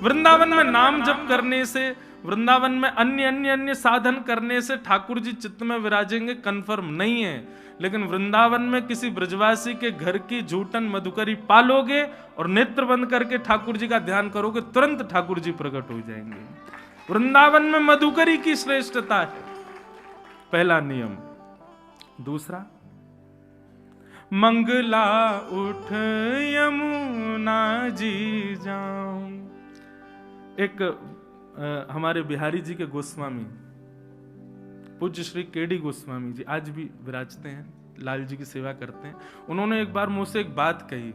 वृंदावन में नाम जप करने से, वृंदावन में अन्य अन्य अन्य साधन करने से ठाकुर जी चित्त में विराजेंगे कंफर्म नहीं है, लेकिन वृंदावन में किसी ब्रजवासी के घर की झूठन मधुकरी पालोगे और नेत्र बंद करके ठाकुर जी का ध्यान करोगे, तुरंत ठाकुर जी प्रकट हो जाएंगे। वृंदावन में मधुकरी की श्रेष्ठता है, पहला नियम। दूसरा, मंगला उठ यमुना जी जाऊं। एक हमारे बिहारी जी के गोस्वामी पूज्य श्री केडी गोस्वामी जी आज भी विराजते हैं, लाल जी की सेवा करते हैं। उन्होंने एक बार मुझसे एक बात कही,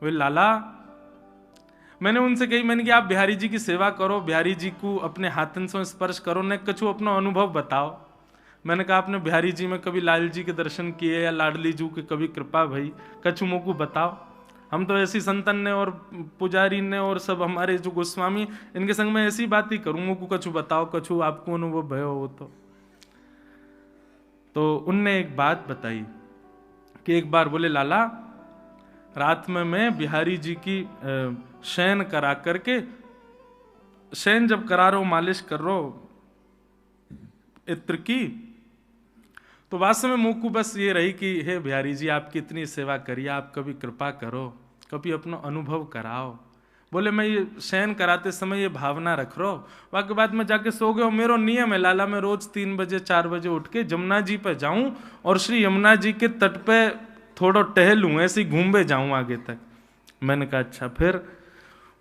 वे लाला, मैंने उनसे कही, मैंने कि आप बिहारी जी की सेवा करो, बिहारी जी को अपने हाथन से स्पर्श करो, ने कछु अपना अनुभव बताओ। मैंने कहा आपने बिहारी जी में कभी लाल जी के दर्शन किए या लाडली जी के कभी कृपा भई, कछु मोको बताओ। हम तो ऐसी संतन ने और पुजारी ने और सब हमारे जो गोस्वामी, इनके संग में ऐसी बात ही करूं, मोको कछु बताओ, कछु आपको अनुभव भयो हो। तो उनने एक बात बताई कि एक बार बोले लाला, रात में मैं बिहारी जी की शयन करा करके, शयन जब करा रहा हूं, मालिश कर रहा हूं इत्र की, तो वास्तव में मुंह को बस ये रही कि हे बिहारी जी आपकी इतनी सेवा करिए, आप कभी कृपा करो, कभी अपना अनुभव कराओ। बोले मैं ये शयन कराते समय ये भावना रख रहा हूँ, वाके बाद में जाके सो गया। मेरो नियम है लाला, मैं रोज 3 बजे 4 बजे उठ के यमुना जी पे जाऊं और श्री यमुना जी के तट पे थोड़ा टहलूं, ऐसे घूमे जाऊं आगे तक। मैंने कहा अच्छा। फिर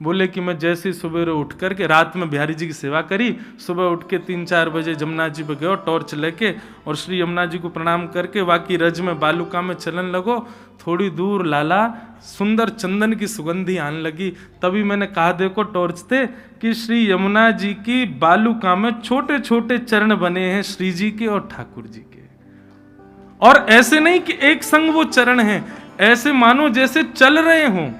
बोले कि मैं जैसे सुबह उठ करके, रात में बिहारी जी की सेवा करी, सुबह उठ के 3-4 बजे यमुना जी पे गयो टॉर्च लेके और श्री यमुना जी को प्रणाम करके वाकी रज में बालुका में चलन लगो। थोड़ी दूर लाला सुंदर चंदन की सुगंधी आने लगी। तभी मैंने कहा देखो टॉर्च थे कि श्री यमुना जी की बालुका में छोटे छोटे चरण बने हैं श्री जी के और ठाकुर जी के, और ऐसे नहीं कि एक संग वो चरण हैं, ऐसे मानो जैसे चल रहे हों।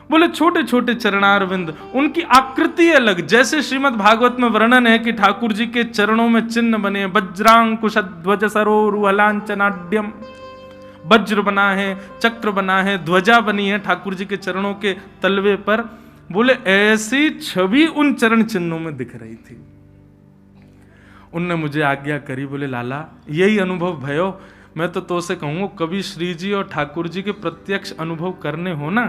बोले छोटे छोटे चरणारविंद, उनकी आकृति अलग। जैसे श्रीमद् भागवत में वर्णन है कि ठाकुर जी के चरणों में चिन्ह बने हैं, वज्रांकुश ध्वज सरोरुहलांचनाड्यम, वज्र बना है, चक्र बना है, ध्वजा बनी है ठाकुर जी के चरणों के तलवे पर। बोले ऐसी छवि उन चरण चिन्हों में दिख रही थी। उनने मुझे आज्ञा करी, बोले लाला यही अनुभव भयो, मैं तो से कहूंगा कभी श्री जी और ठाकुर जी के प्रत्यक्ष अनुभव करने हो ना,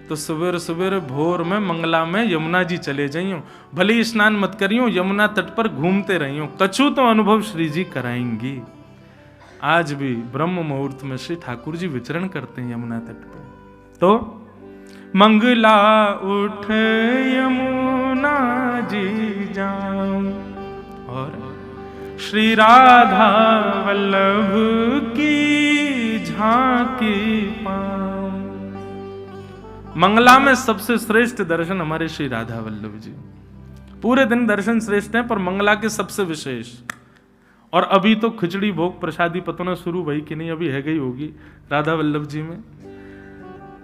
तो सवेरे सवेरे भोर में मंगला में यमुना जी चले जाइयो, भले ही स्नान मत करियो, यमुना तट पर घूमते रहियो, कछु तो अनुभव श्री जी कराएंगी। आज भी ब्रह्म मुहूर्त में श्री ठाकुर जी विचरण करते हैं यमुना तट पर। तो मंगला उठ यमुना जी जाऊं और श्री राधा वल्लभ की झांकी पाऊं। मंगला में सबसे श्रेष्ठ दर्शन हमारे श्री राधा वल्लभ जी। पूरे दिन दर्शन श्रेष्ठ हैं, पर मंगला के सबसे विशेष। और अभी तो खिचड़ी भोग प्रसादी पतना शुरू भई कि नहीं, अभी है गई होगी राधा वल्लभ जी में।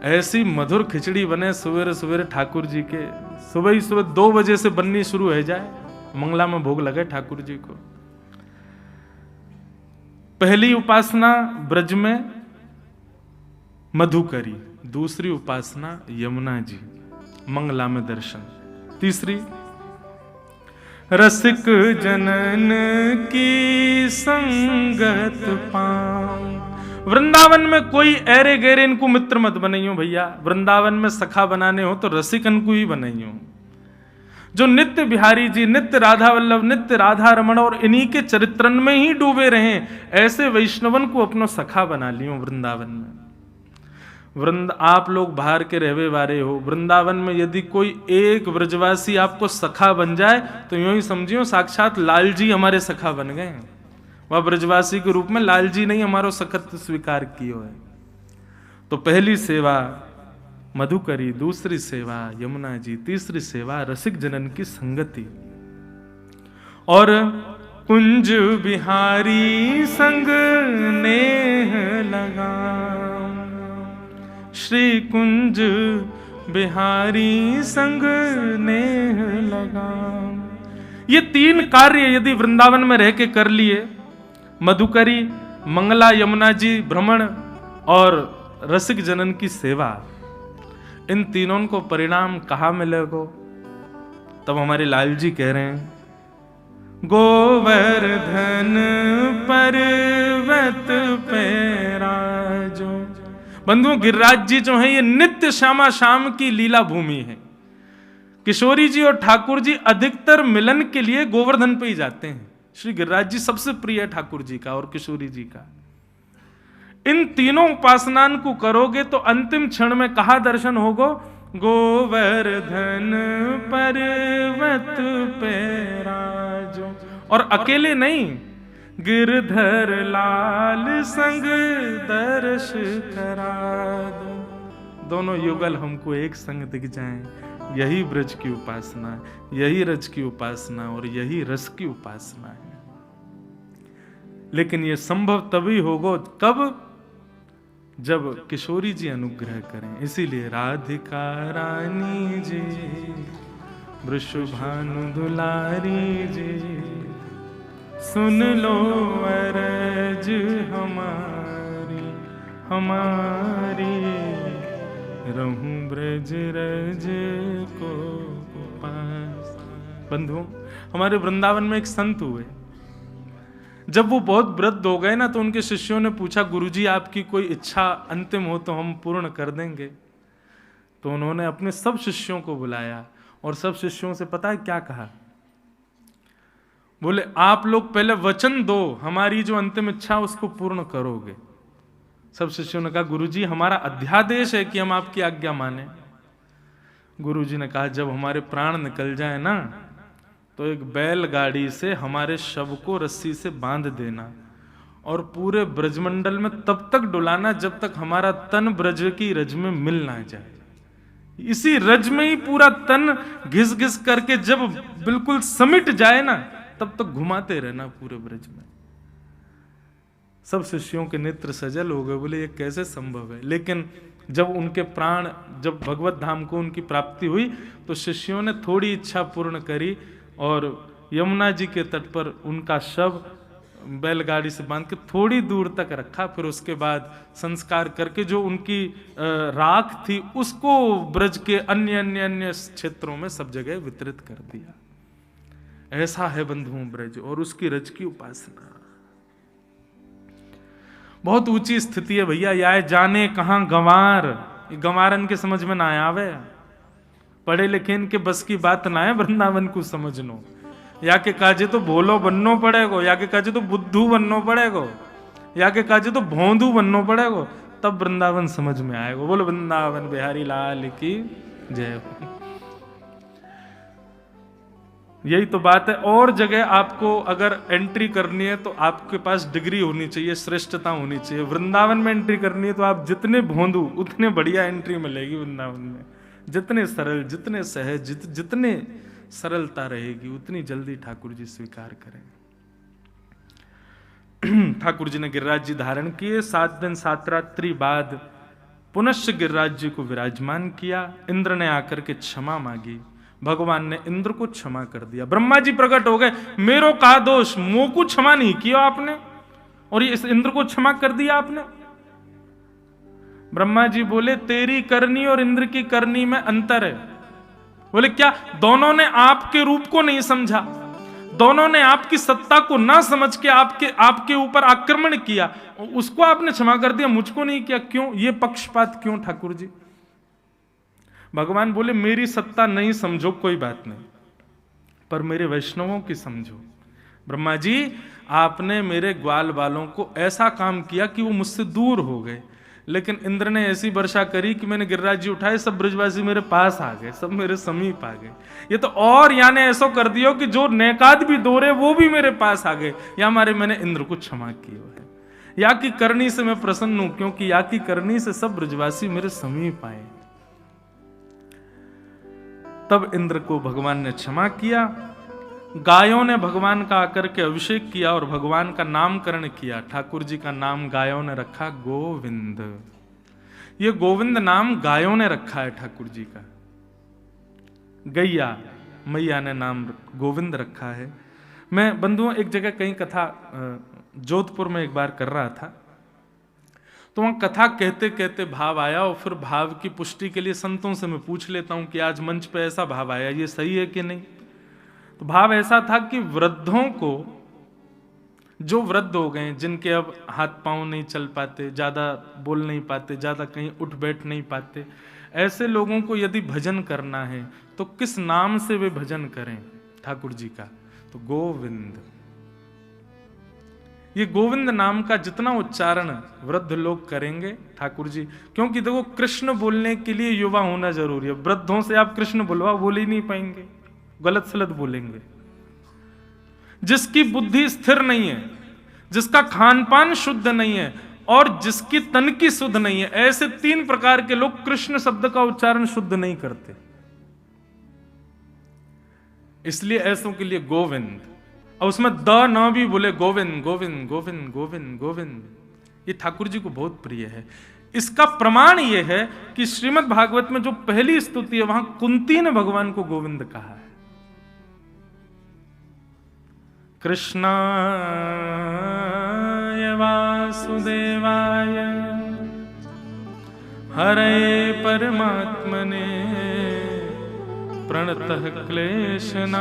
ऐसी मधुर खिचड़ी बने सवेरे सवेरे ठाकुर जी के, सुबह ही सुबह 2 बजे से बननी शुरू हो जाए, मंगला में भोग लगे ठाकुर जी को। पहली उपासना ब्रज में मधुकरी, दूसरी उपासना यमुना जी, मंगला में दर्शन, तीसरी रसिक जनन की संगत पाऊं। वृंदावन में कोई ऐरे गहरे इनको मित्र मत बनाइयो भैया, वृंदावन में सखा बनाने हो तो रसिकन को ही बनाइयो, जो नित्य बिहारी जी, नित्य राधा वल्लभ, नित्य राधा रमण और इन्हीं के चरित्रन में ही डूबे रहे, ऐसे वैष्णवन को अपना सखा बना लियो वृंदावन में। आप लोग बाहर के रहवे वाले हो, वृंदावन में यदि कोई एक ब्रजवासी आपको सखा बन जाए तो यूं ही समझियो साक्षात लाल जी हमारे सखा बन गए। वह ब्रजवासी के रूप में लाल जी नहीं हमारो सखत स्वीकार कियो है। तो पहली सेवा मधुकरी, दूसरी सेवा यमुना जी, तीसरी सेवा रसिक जनन की संगति। और कुंज बिहारी संग नेह लगा, श्री कुंज बिहारी संग नेह लगा। ये 3 कार्य यदि वृंदावन में रह के कर लिए, मधुकरी, मंगला यमुना जी भ्रमण और रसिक जनन की सेवा, इन तीनों को परिणाम कहाँ मिलेगा? तब हमारे लाल जी कह रहे हैं, गोवर्धन पर्वत पे राजो। बंधुओं, गिरिराज जी जो है ये नित्य श्यामा शाम की लीला भूमि है। किशोरी जी और ठाकुर जी अधिकतर मिलन के लिए गोवर्धन पे ही जाते हैं। श्री गिरिराज जी सबसे प्रिय है ठाकुर जी का और किशोरी जी का। इन तीनों उपासनान को करोगे तो अंतिम क्षण में कहा दर्शन होगो, गोवर्धन पर्वत पे राजो। और अकेले नहीं, गिरधर लाल संग दर्श करा दो। दोनों युगल हमको एक संग दिख जाएं। यही ब्रज की उपासना है, यही रज की उपासना और यही रस की उपासना है। लेकिन यह संभव तभी होगा कब, जब किशोरी जी अनुग्रह करें। इसीलिए राधिका रानी जी, वृषभानु दुलारी जी, सुन लो अरज हमारी हमारी, रहूं ब्रज रज को पास। बंधुओं, हमारे वृंदावन में एक संत हुए। जब वो बहुत वृद्ध हो गए ना, तो उनके शिष्यों ने पूछा, गुरुजी आपकी कोई इच्छा अंतिम हो तो हम पूर्ण कर देंगे। तो उन्होंने अपने सब शिष्यों को बुलाया और सब शिष्यों से पता है क्या कहा? बोले, आप लोग पहले वचन दो, हमारी जो अंतिम इच्छा उसको पूर्ण करोगे। सब शिष्यों ने कहा, गुरुजी हमारा अध्यादेश है कि हम आपकी आज्ञा माने। गुरुजी ने कहा, जब हमारे प्राण निकल जाए ना, तो एक बैलगाड़ी से हमारे शव को रस्सी से बांध देना और पूरे ब्रजमंडल में तब तक डुलाना जब तक हमारा तन ब्रज की रज में मिल ना जाए। इसी रज में ही पूरा तन घिस घिस करके जब बिल्कुल समिट जाए ना, तब तक घुमाते रहना पूरे ब्रज में। सब शिष्यों के नेत्र सजल हो गए, बोले ये कैसे संभव है। लेकिन जब उनके प्राण, जब भगवत धाम को उनकी प्राप्ति हुई, तो शिष्यों ने थोड़ी इच्छा पूर्ण करी और यमुना जी के तट पर उनका शव बैलगाड़ी से बांध के थोड़ी दूर तक रखा। फिर उसके बाद संस्कार करके जो उनकी राख थी उसको ब्रज के अन्य अन्य अन्य क्षेत्रों में सब जगह वितरित कर दिया। ऐसा है बंधुओं ब्रज और उसकी रज की उपासना। बहुत ऊंची स्थिति है भैया। या जाने कहां गंवार, गंवारन के समझ में ना आवे, पढ़े लिखे इनके बस की बात ना है वृंदावन को समझनो। या के काजे तो भोलो बननो पड़ेगो, या के काजे तो बुद्धू बननो पड़ेगो, या के काजे तो भोंदू बननो पड़ेगो, तब वृंदावन समझ में आएगा। बोलो वृंदावन बिहारी लाल की जय। यही तो बात है। और जगह आपको अगर एंट्री करनी है तो आपके पास डिग्री होनी चाहिए, श्रेष्ठता होनी चाहिए। वृंदावन में एंट्री करनी है तो आप जितने भोंदू उतने बढ़िया एंट्री मिलेगी वृंदावन में। जितने सरल, जितने सहज, जितने सरलता रहेगी उतनी जल्दी ठाकुर जी स्वीकार करेंगे। ठाकुर जी ने गिरिराज जी धारण किए। 7 दिन 7 रात्रि बाद पुनश्च गिरिराज जी को विराजमान किया। इंद्र ने आकर के क्षमा मांगी, भगवान ने इंद्र को क्षमा कर दिया। ब्रह्मा जी प्रकट हो गए, मेरो का दोष, मोह को क्षमा नहीं किया आपने और ये इस इंद्र को क्षमा कर दिया आपने। ब्रह्मा जी बोले, तेरी करनी और इंद्र की करनी में अंतर है। बोले क्या? दोनों ने आपके रूप को नहीं समझा, दोनों ने आपकी सत्ता को ना समझ के आपके ऊपर आक्रमण किया, उसको आपने क्षमा कर दिया, मुझको नहीं किया। क्यों? ये पक्षपात क्यों ठाकुर जी? भगवान बोले, मेरी सत्ता नहीं समझो कोई बात नहीं, पर मेरे वैष्णवों की समझो। ब्रह्मा जी, आपने मेरे ग्वाल बालों को ऐसा काम किया कि वो मुझसे दूर हो गए, लेकिन इंद्र ने ऐसी वर्षा करी कि मैंने गिरिराज जी उठाए, सब ब्रजवासी मेरे पास आ गए, सब मेरे समीप आ गए। ये तो और याने ऐसा कर दियो कि जो नेकाद भी दौरे वो भी मेरे पास आ गए। या हमारे मैंने इंद्र को क्षमा किया है। या की करनी से मैं प्रसन्न हूं, क्योंकि या की करनी से सब ब्रजवासी मेरे समीप आए। तब इंद्र को भगवान ने क्षमा किया। गायों ने भगवान का आकर के अभिषेक किया और भगवान का नामकरण किया। ठाकुर जी का नाम गायों ने रखा गोविंद। ये गोविंद नाम गायों ने रखा है ठाकुर जी का। गैया मैया ने नाम गोविंद रखा है। मैं बंधुओं एक जगह कहीं कथा जोधपुर में एक बार कर रहा था, तो वहां कथा कहते कहते भाव आया और फिर भाव की पुष्टि के लिए संतों से मैं पूछ लेता हूं कि आज मंच पे ऐसा भाव आया, ये सही है कि नहीं। तो भाव ऐसा था कि वृद्धों को, जो वृद्ध हो गए, जिनके अब हाथ पांव नहीं चल पाते, ज्यादा बोल नहीं पाते, ज्यादा कहीं उठ बैठ नहीं पाते, ऐसे लोगों को यदि भजन करना है तो किस नाम से वे भजन करें ठाकुर जी का? तो गोविंद। ये गोविंद नाम का जितना उच्चारण वृद्ध लोग करेंगे ठाकुर जी, क्योंकि देखो कृष्ण बोलने के लिए युवा होना जरूरी है। वृद्धों से आप कृष्ण बुलवाओ, बोल ही नहीं पाएंगे, गलत सलत बोलेंगे। जिसकी बुद्धि स्थिर नहीं है, जिसका खान पान शुद्ध नहीं है और जिसकी तन की शुद्ध नहीं है, ऐसे 3 प्रकार के लोग कृष्ण शब्द का उच्चारण शुद्ध नहीं करते। इसलिए ऐसों के लिए गोविंद, और उसमें द न भी बोले, गोविंद गोविंद गोविंद गोविंद गोविंद, ये ठाकुर जी को बहुत प्रिय है। इसका प्रमाण यह है कि श्रीमद् भागवत में जो पहली स्तुति है वहां कुंती ने भगवान को गोविंद कहा है। कृष्णाय वासुदेवाय हरे परमात्मने प्रणतः क्लेशनाशाय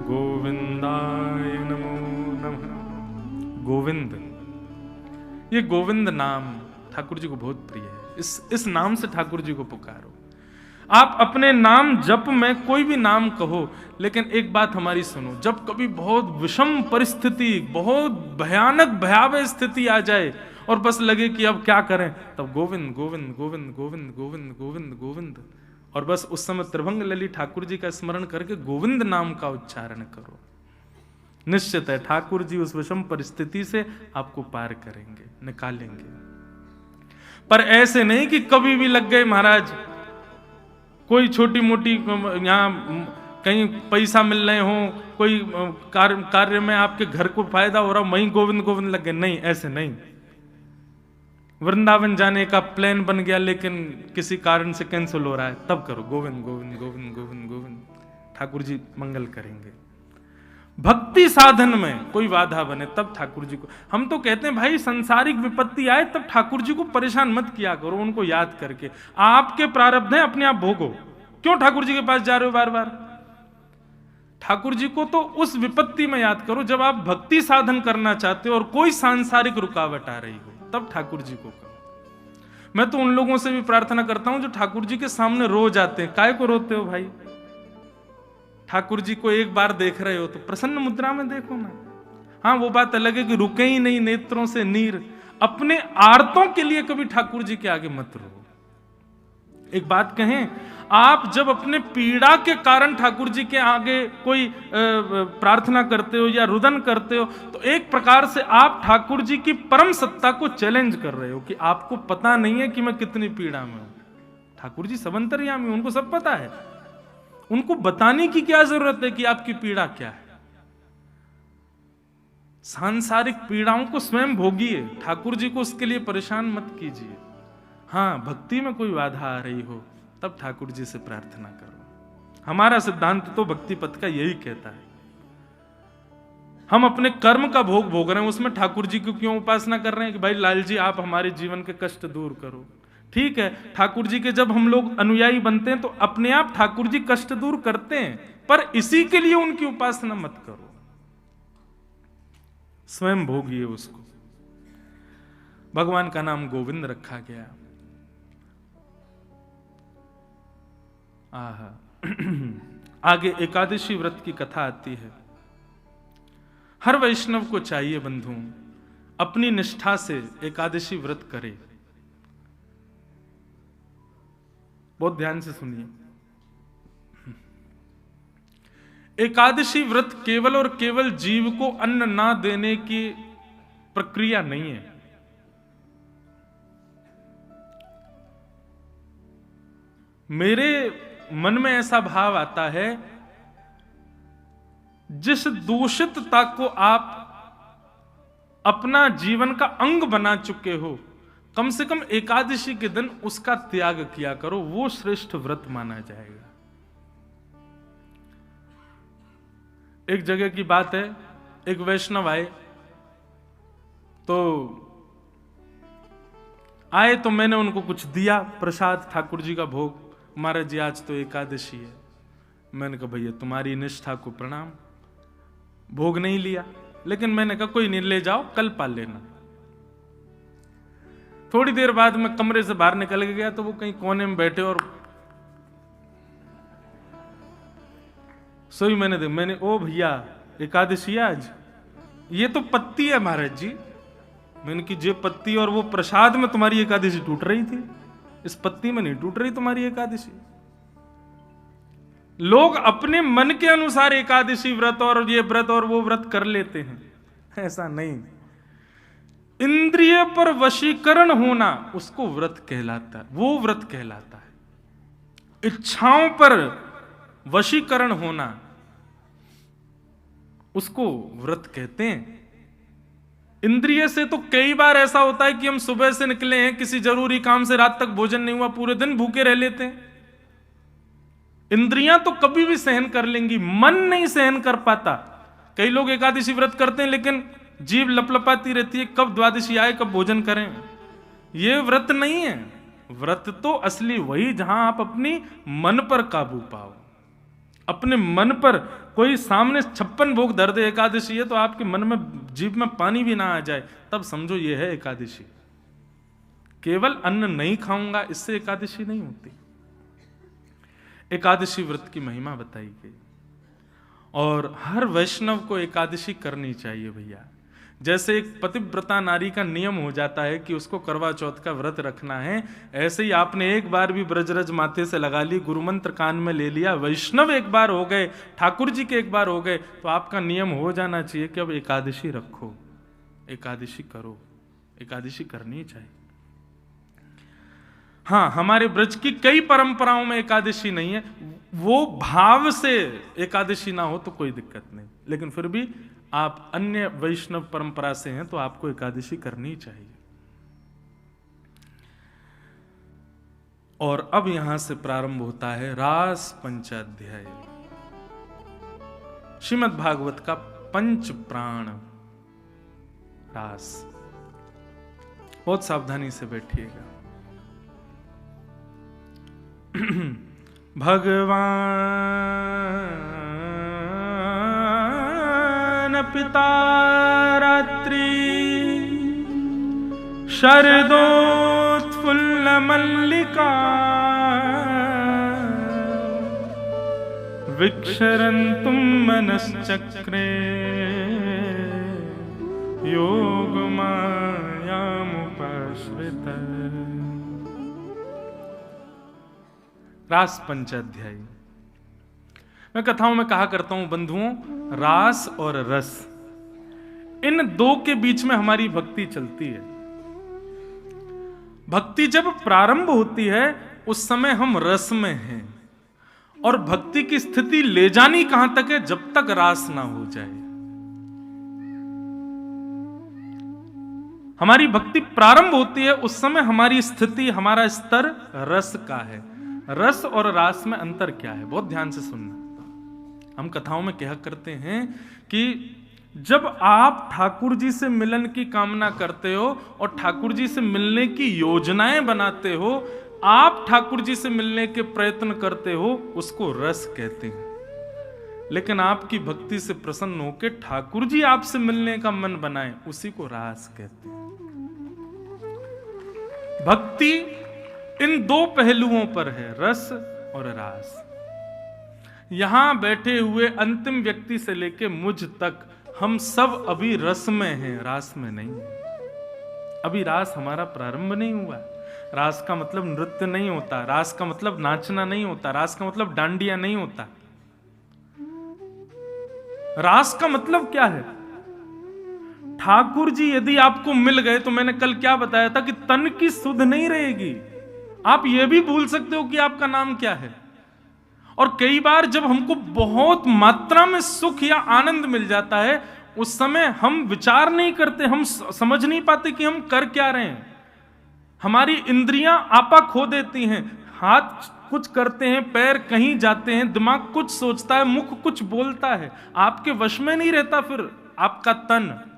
गोविंदाय नमो नमः। गोविंद, ये गोविंद नाम ठाकुर जी को बहुत प्रिय है। इस नाम से ठाकुर जी को पुकारो। आप अपने नाम जप में कोई भी नाम कहो, लेकिन एक बात हमारी सुनो, जब कभी बहुत विषम परिस्थिति, बहुत भयानक भयावह स्थिति आ जाए और बस लगे कि अब क्या करें, तब गोविंद गोविंद गोविंद गोविंद गोविंद गोविंद गोविंद, और बस उस समय त्रिभंग लली ठाकुर जी का स्मरण करके गोविंद नाम का उच्चारण करो। निश्चित है ठाकुर जी उस विषम परिस्थिति से आपको पार करेंगे, निकालेंगे। पर ऐसे नहीं कि कभी भी लग गए महाराज, कोई छोटी मोटी यहाँ कहीं पैसा मिल रहे हो, कोई कार्य में आपके घर को फायदा हो रहा, वहीं गोविंद गोविंद लग गए, नहीं, ऐसे नहीं। वृंदावन जाने का प्लान बन गया लेकिन किसी कारण से कैंसिल हो रहा है, तब करो गोविंद गोविंद गोविंद गोविंद गोविंद, ठाकुर जी मंगल करेंगे। भक्ति साधन में कोई बाधा बने तब ठाकुर जी को, हम तो कहते हैं भाई संसारिक विपत्ति आए तब ठाकुर जी को परेशान मत किया करो, उनको याद करके। आपके प्रारब्ध हैं, अपने आप भोगो, क्यों ठाकुर जी के पास जा रहे हो बार बार? ठाकुर जी को तो उस विपत्ति में याद करो जब आप भक्ति साधन करना चाहते हो और कोई सांसारिक रुकावट आ रही हो, तब ठाकुर जी को करो। मैं तो उन लोगों से भी प्रार्थना करता हूं जो ठाकुर जी के सामने रो जाते हैं। काय को रोते हो भाई? ठाकुर जी को एक बार देख रहे हो तो प्रसन्न मुद्रा में देखो ना। हाँ, वो बात अलग है कि रुके ही नहीं नेत्रों से नीर, अपने आर्तों के लिए कभी ठाकुर जी के आगे मत रो। एक बात कहें, आप जब अपने पीड़ा के कारण ठाकुर जी के आगे कोई प्रार्थना करते हो या रुदन करते हो, तो एक प्रकार से आप ठाकुर जी की परम सत्ता को चैलेंज कर रहे हो कि आपको पता नहीं है कि मैं कितनी पीड़ा में हूं। ठाकुर जी सब अंतर्यामी, उनको सब पता है, उनको बताने की क्या जरूरत है कि आपकी पीड़ा क्या है। सांसारिक पीड़ाओं को स्वयं भोगिए, ठाकुर जी को उसके लिए परेशान मत कीजिए। हाँ, भक्ति में कोई बाधा आ रही हो तब ठाकुर जी से प्रार्थना करो। हमारा सिद्धांत तो भक्ति पथ का यही कहता है। हम अपने कर्म का भोग भोग रहे हैं, उसमें ठाकुर जी को क्यों उपासना कर रहे हैं कि भाई लाल जी आप हमारे जीवन के कष्ट दूर करो। ठीक है, ठाकुर जी के जब हम लोग अनुयायी बनते हैं तो अपने आप ठाकुर जी कष्ट दूर करते हैं, पर इसी के लिए उनकी उपासना मत करो, स्वयं भोगिए उसको। भगवान का नाम गोविंद रखा गया। आगे एकादशी व्रत की कथा आती है। हर वैष्णव को चाहिए बंधु अपनी निष्ठा से एकादशी व्रत करे। बहुत ध्यान से सुनिए। एकादशी व्रत केवल और केवल जीव को अन्न ना देने की प्रक्रिया नहीं है। मेरे मन में ऐसा भाव आता है, जिस दूषितता को आप अपना जीवन का अंग बना चुके हो, कम से कम एकादशी के दिन उसका त्याग किया करो, वो श्रेष्ठ व्रत माना जाएगा। एक जगह की बात है, एक वैष्णव आए तो मैंने उनको कुछ दिया प्रसाद, ठाकुर जी का भोग। महाराज जी आज तो एकादशी है। मैंने कहा भैया तुम्हारी निष्ठा को प्रणाम, भोग नहीं लिया, लेकिन मैंने कहा कोई नहीं, ले जाओ, कल पाल लेना। थोड़ी देर बाद मैं कमरे से बाहर निकल गया तो वो कहीं कोने में बैठे और सोई मैंने ओ भैया एकादशी आज, ये तो पत्ती है महाराज जी। मैंने की जे पत्ती और वो प्रसाद में तुम्हारी एकादशी टूट रही थी, इस पत्ती में नहीं टूट रही तुम्हारी एकादशी। लोग अपने मन के अनुसार एकादशी व्रत और ये व्रत और वो व्रत कर लेते हैं, ऐसा नहीं। इंद्रिय पर वशीकरण होना उसको व्रत कहलाता है, वो व्रत कहलाता है। इच्छाओं पर वशीकरण होना उसको व्रत कहते हैं। इंद्रिय से तो कई बार ऐसा होता है कि हम सुबह से निकले हैं किसी जरूरी काम से, रात तक भोजन नहीं हुआ, पूरे दिन भूखे रह लेते हैं। इंद्रियां तो कभी भी सहन कर लेंगी, मन नहीं सहन कर पाता। कई लोग एकादशी व्रत करते हैं लेकिन जीभ लपलपाती रहती है, कब द्वादशी आए, कब भोजन करें। यह व्रत नहीं है। व्रत तो असली वही जहां आप अपनी मन पर काबू पाओ, अपने मन पर। कोई सामने 56 भोग धर दे, एकादशी है, तो आपके मन में, जीभ में पानी भी ना आ जाए, तब समझो यह है एकादशी। केवल अन्न नहीं खाऊंगा इससे एकादशी नहीं होती। एकादशी व्रत की महिमा बताई गई और हर वैष्णव को एकादशी करनी चाहिए भैया। जैसे एक पतिव्रता नारी का नियम हो जाता है कि उसको करवा चौथ का व्रत रखना है, ऐसे ही आपने एक बार भी ब्रजरज माथे से लगा ली, गुरु मंत्र कान में ले लिया, वैष्णव एक बार हो गए, ठाकुर जी के एक बार हो गए, तो आपका नियम हो जाना चाहिए कि अब एकादशी रखो, एकादशी करो, एकादशी करनी चाहिए। हाँ, हमारे ब्रज की कई परंपराओं में एकादशी नहीं है, वो भाव से एकादशी ना हो तो कोई दिक्कत नहीं, लेकिन फिर भी आप अन्य वैष्णव परंपरा से हैं तो आपको एकादशी करनी चाहिए। और अब यहां से प्रारंभ होता है रास पंचाध्याय, श्रीमद् भागवत का पंच प्राण रास। बहुत सावधानी से बैठिएगा। भगवान पिता रात्रि शरदोत्फुल्ल मल्लिका विक्षरन्तुं मनश्चक्रे योगमायामुपाश्रित। रास पंचाध्यायी। मैं कथाओं में कहा करता हूं बंधुओं, रास और रस, इन दो के बीच में हमारी भक्ति चलती है। भक्ति जब प्रारंभ होती है उस समय हम रस में हैं, और भक्ति की स्थिति ले जानी कहां तक है, जब तक रास ना हो जाए। हमारी भक्ति प्रारंभ होती है उस समय हमारी स्थिति, हमारा स्तर रस का है। रस और रास में अंतर क्या है, बहुत ध्यान से सुनना। हम कथाओं में कहा करते हैं कि जब आप ठाकुर जी से मिलन की कामना करते हो और ठाकुर जी से मिलने की योजनाएं बनाते हो, आप ठाकुर जी से मिलने के प्रयत्न करते हो, उसको रस कहते हैं। लेकिन आपकी भक्ति से प्रसन्न होकर ठाकुर जी आपसे मिलने का मन बनाए, उसी को रास कहते हैं। भक्ति इन दो पहलुओं पर है, रस और रास। यहां बैठे हुए अंतिम व्यक्ति से लेके मुझ तक हम सब अभी रस में हैं, रास में नहीं। अभी रास हमारा प्रारंभ नहीं हुआ। रास का मतलब नृत्य नहीं होता, रास का मतलब नाचना नहीं होता, रास का मतलब डांडिया नहीं होता। रास का मतलब क्या है? ठाकुर जी यदि आपको मिल गए, तो मैंने कल क्या बताया था कि तन की सुध नहीं रहेगी। आप यह भी भूल सकते हो कि आपका नाम क्या है। और कई बार जब हमको बहुत मात्रा में सुख या आनंद मिल जाता है, उस समय हम विचार नहीं करते, हम समझ नहीं पाते कि हम कर क्या रहे हैं। हमारी इंद्रियां आपा खो देती हैं, हाथ कुछ करते हैं, पैर कहीं जाते हैं, दिमाग कुछ सोचता है, मुख कुछ बोलता है, आपके वश में नहीं रहता फिर आपका तन।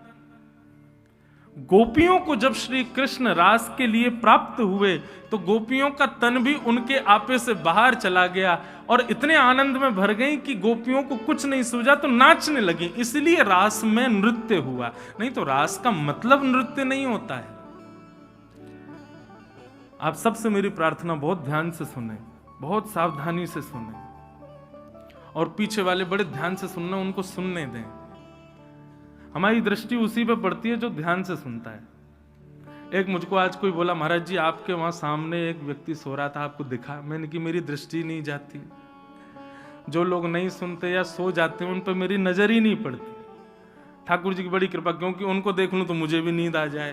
गोपियों को जब श्री कृष्ण रास के लिए प्राप्त हुए तो गोपियों का तन भी उनके आपे से बाहर चला गया और इतने आनंद में भर गई कि गोपियों को कुछ नहीं सूझा तो नाचने लगी। इसलिए रास में नृत्य हुआ, नहीं तो रास का मतलब नृत्य नहीं होता है। आप सबसे मेरी प्रार्थना, बहुत ध्यान से सुने, बहुत सावधानी से सुने, और पीछे वाले बड़े ध्यान से सुनना, उनको सुनने दें। हमारी दृष्टि उसी पे पड़ती है जो ध्यान से सुनता है। एक मुझको आज कोई बोला, महाराज जी आपके वहां सामने एक व्यक्ति सो रहा था, आपको दिखा? मैंने कि मेरी दृष्टि नहीं जाती, जो लोग नहीं सुनते या सो जाते हैं उन पर मेरी नजर ही नहीं पड़ती। ठाकुर जी की बड़ी कृपा, क्योंकि उनको देख लूं तो मुझे भी नींद आ जाए।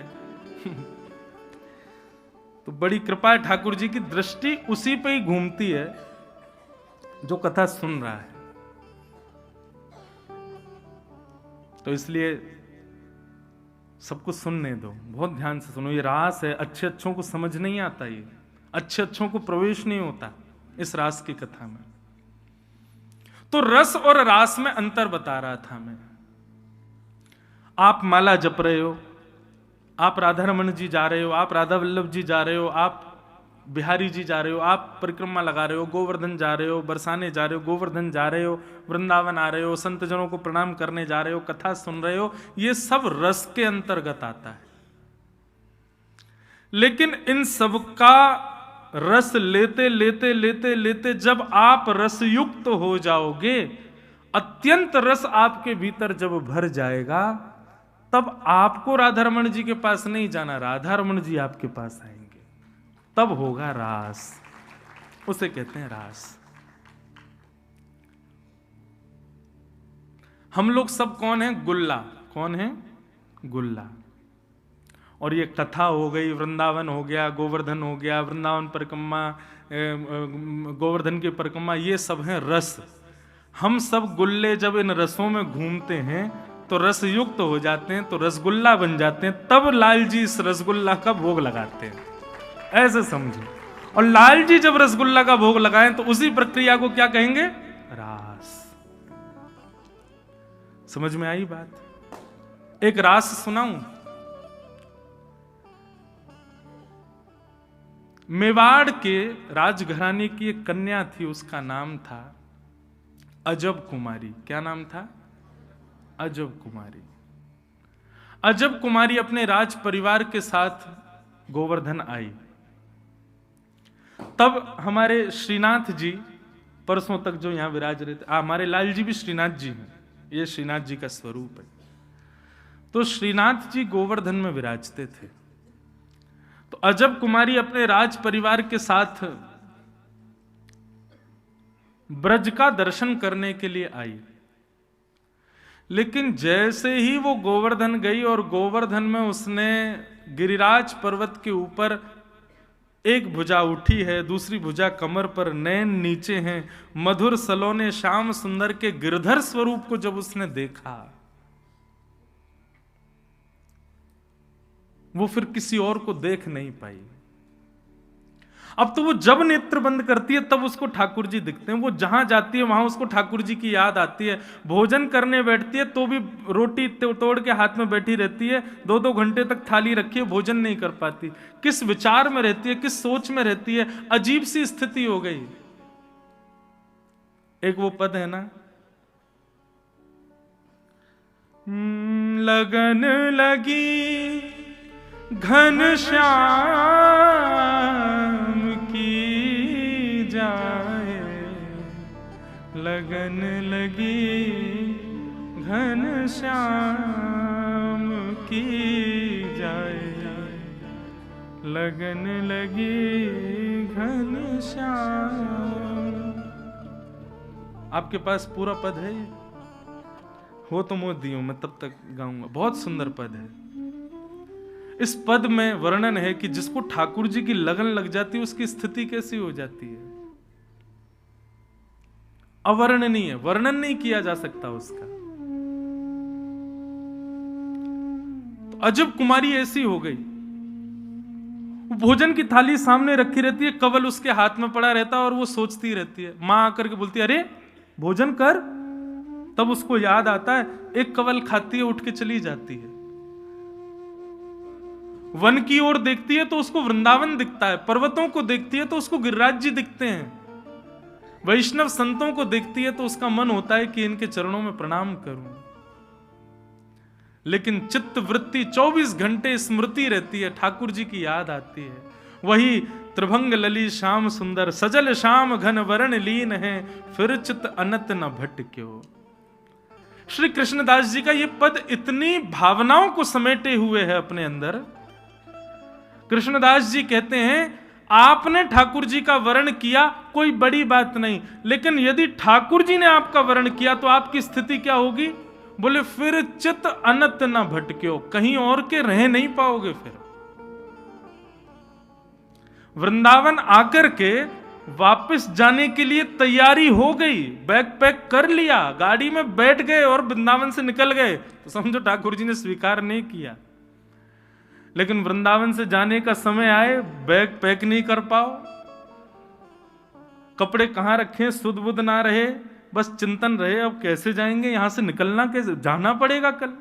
तो बड़ी कृपा है ठाकुर जी की, दृष्टि उसी पे ही घूमती है जो कथा सुन रहा है। तो इसलिए सबको सुनने दो, बहुत ध्यान से सुनो। ये रास है, अच्छे अच्छों को समझ नहीं आता, ये अच्छे अच्छों को प्रवेश नहीं होता इस रास की कथा में। तो रस और रास में अंतर बता रहा था मैं। आप माला जप रहे हो, आप राधा रमन जी जा रहे हो, आप राधा वल्लभ जी जा रहे हो, आप बिहारी जी जा रहे हो, आप परिक्रमा लगा रहे हो, गोवर्धन जा रहे हो, बरसाने जा रहे हो, गोवर्धन जा रहे हो, वृंदावन आ रहे हो, संत जनों को प्रणाम करने जा रहे हो, कथा सुन रहे हो, ये सब रस के अंतर्गत आता है। लेकिन इन सब का रस लेते लेते लेते लेते जब आप रसयुक्त हो जाओगे, अत्यंत रस आपके भीतर जब भर जाएगा, तब आपको राधा रमन जी के पास नहीं जाना, राधा रमन जी आपके पास आएंगे, तब होगा रास। उसे कहते हैं रास। हम लोग सब कौन है? गुल्ला। कौन है? गुल्ला। और ये कथा हो गई, वृंदावन हो गया, गोवर्धन हो गया, वृंदावन परिक्रमा, गोवर्धन की परिक्रमा, ये सब हैं रस। हम सब गुल्ले जब इन रसों में घूमते हैं तो रस युक्त हो जाते हैं, तो रसगुल्ला बन जाते हैं। तब लाल जी इस रसगुल्ला का भोग लगाते हैं, ऐसे समझो। और लाल जी जब रसगुल्ला का भोग लगाएं तो उसी प्रक्रिया को क्या कहेंगे? रास। समझ में आई बात? एक रास सुनाऊं। मेवाड़ के राजघराने की एक कन्या थी, उसका नाम था अजब कुमारी। क्या नाम था? अजब कुमारी। अजब कुमारी अपने राज परिवार के साथ गोवर्धन आई। तब हमारे श्रीनाथ जी, परसों तक जो यहां विराज रहे थे, हमारे लाल जी भी श्रीनाथ जी हैं, ये श्रीनाथ जी का स्वरूप है। तो श्रीनाथ जी गोवर्धन में विराजते थे। तो अजब कुमारी अपने राज परिवार के साथ ब्रज का दर्शन करने के लिए आई। लेकिन जैसे ही वो गोवर्धन गई और गोवर्धन में उसने गिरिराज पर्वत के ऊपर एक भुजा उठी है, दूसरी भुजा कमर पर, नैन नीचे हैं, मधुर सलोने श्याम सुंदर के गिरधर स्वरूप को जब उसने देखा, वो फिर किसी और को देख नहीं पाई। अब तो वो जब नेत्र बंद करती है तब उसको ठाकुर जी दिखते हैं। वो जहां जाती है वहां उसको ठाकुर जी की याद आती है। भोजन करने बैठती है तो भी रोटी तोड़ के हाथ में बैठी रहती है, 2-2 घंटे तक थाली रखी है, भोजन नहीं कर पाती। किस विचार में रहती है, किस सोच में रहती है, अजीब सी स्थिति हो गई। एक वो पद है ना, लगन लगी घन श्याम की जाए, लगन लगी घन श्याम की जाए, लगन लगी घन श्याम। आपके पास पूरा पद है? हो तो मोह दियो, मैं तब तक गाऊंगा। बहुत सुंदर पद है। इस पद में वर्णन है कि जिसको ठाकुर जी की लगन लग जाती है उसकी स्थिति कैसी हो जाती है। अवर्णनीय है, वर्णन नहीं किया जा सकता उसका। तो अजब कुमारी ऐसी हो गई, भोजन की थाली सामने रखी रहती है, कवल उसके हाथ में पड़ा रहता है और वो सोचती रहती है। मां आकर के बोलती है, अरे भोजन कर। तब उसको याद आता है, एक कवल खाती है, उठ के चली जाती है। वन की ओर देखती है तो उसको वृंदावन दिखता है, पर्वतों को देखती है तो उसको गिरिराज जी दिखते हैं, वैष्णव संतों को देखती है तो उसका मन होता है कि इनके चरणों में प्रणाम करूं। लेकिन चित्त वृत्ति 24 घंटे स्मृति रहती है, ठाकुर जी की याद आती है। वही त्रिभंग लली श्याम सुंदर, सजल श्याम घन वरण लीन है, फिर चित अनत न भटक्यो। श्री कृष्णदास जी का ये पद इतनी भावनाओं को समेटे हुए है अपने अंदर। कृष्णदास जी कहते हैं, आपने ठाकुर जी का वर्ण किया कोई बड़ी बात नहीं, लेकिन यदि ठाकुर जी ने आपका वर्ण किया तो आपकी स्थिति क्या होगी? बोले फिर चित अनत न भटक्यो, कहीं और के रह नहीं पाओगे। फिर वृंदावन आकर के वापस जाने के लिए तैयारी हो गई, बैग पैक कर लिया, गाड़ी में बैठ गए और वृंदावन से निकल गए, तो समझो ठाकुर जी ने स्वीकार नहीं किया। लेकिन वृंदावन से जाने का समय आए, बैग पैक नहीं कर पाओ, कपड़े कहां रखें सुध बुध ना रहे, बस चिंतन रहे अब कैसे जाएंगे, यहां से निकलना कैसे, जाना पड़ेगा कल।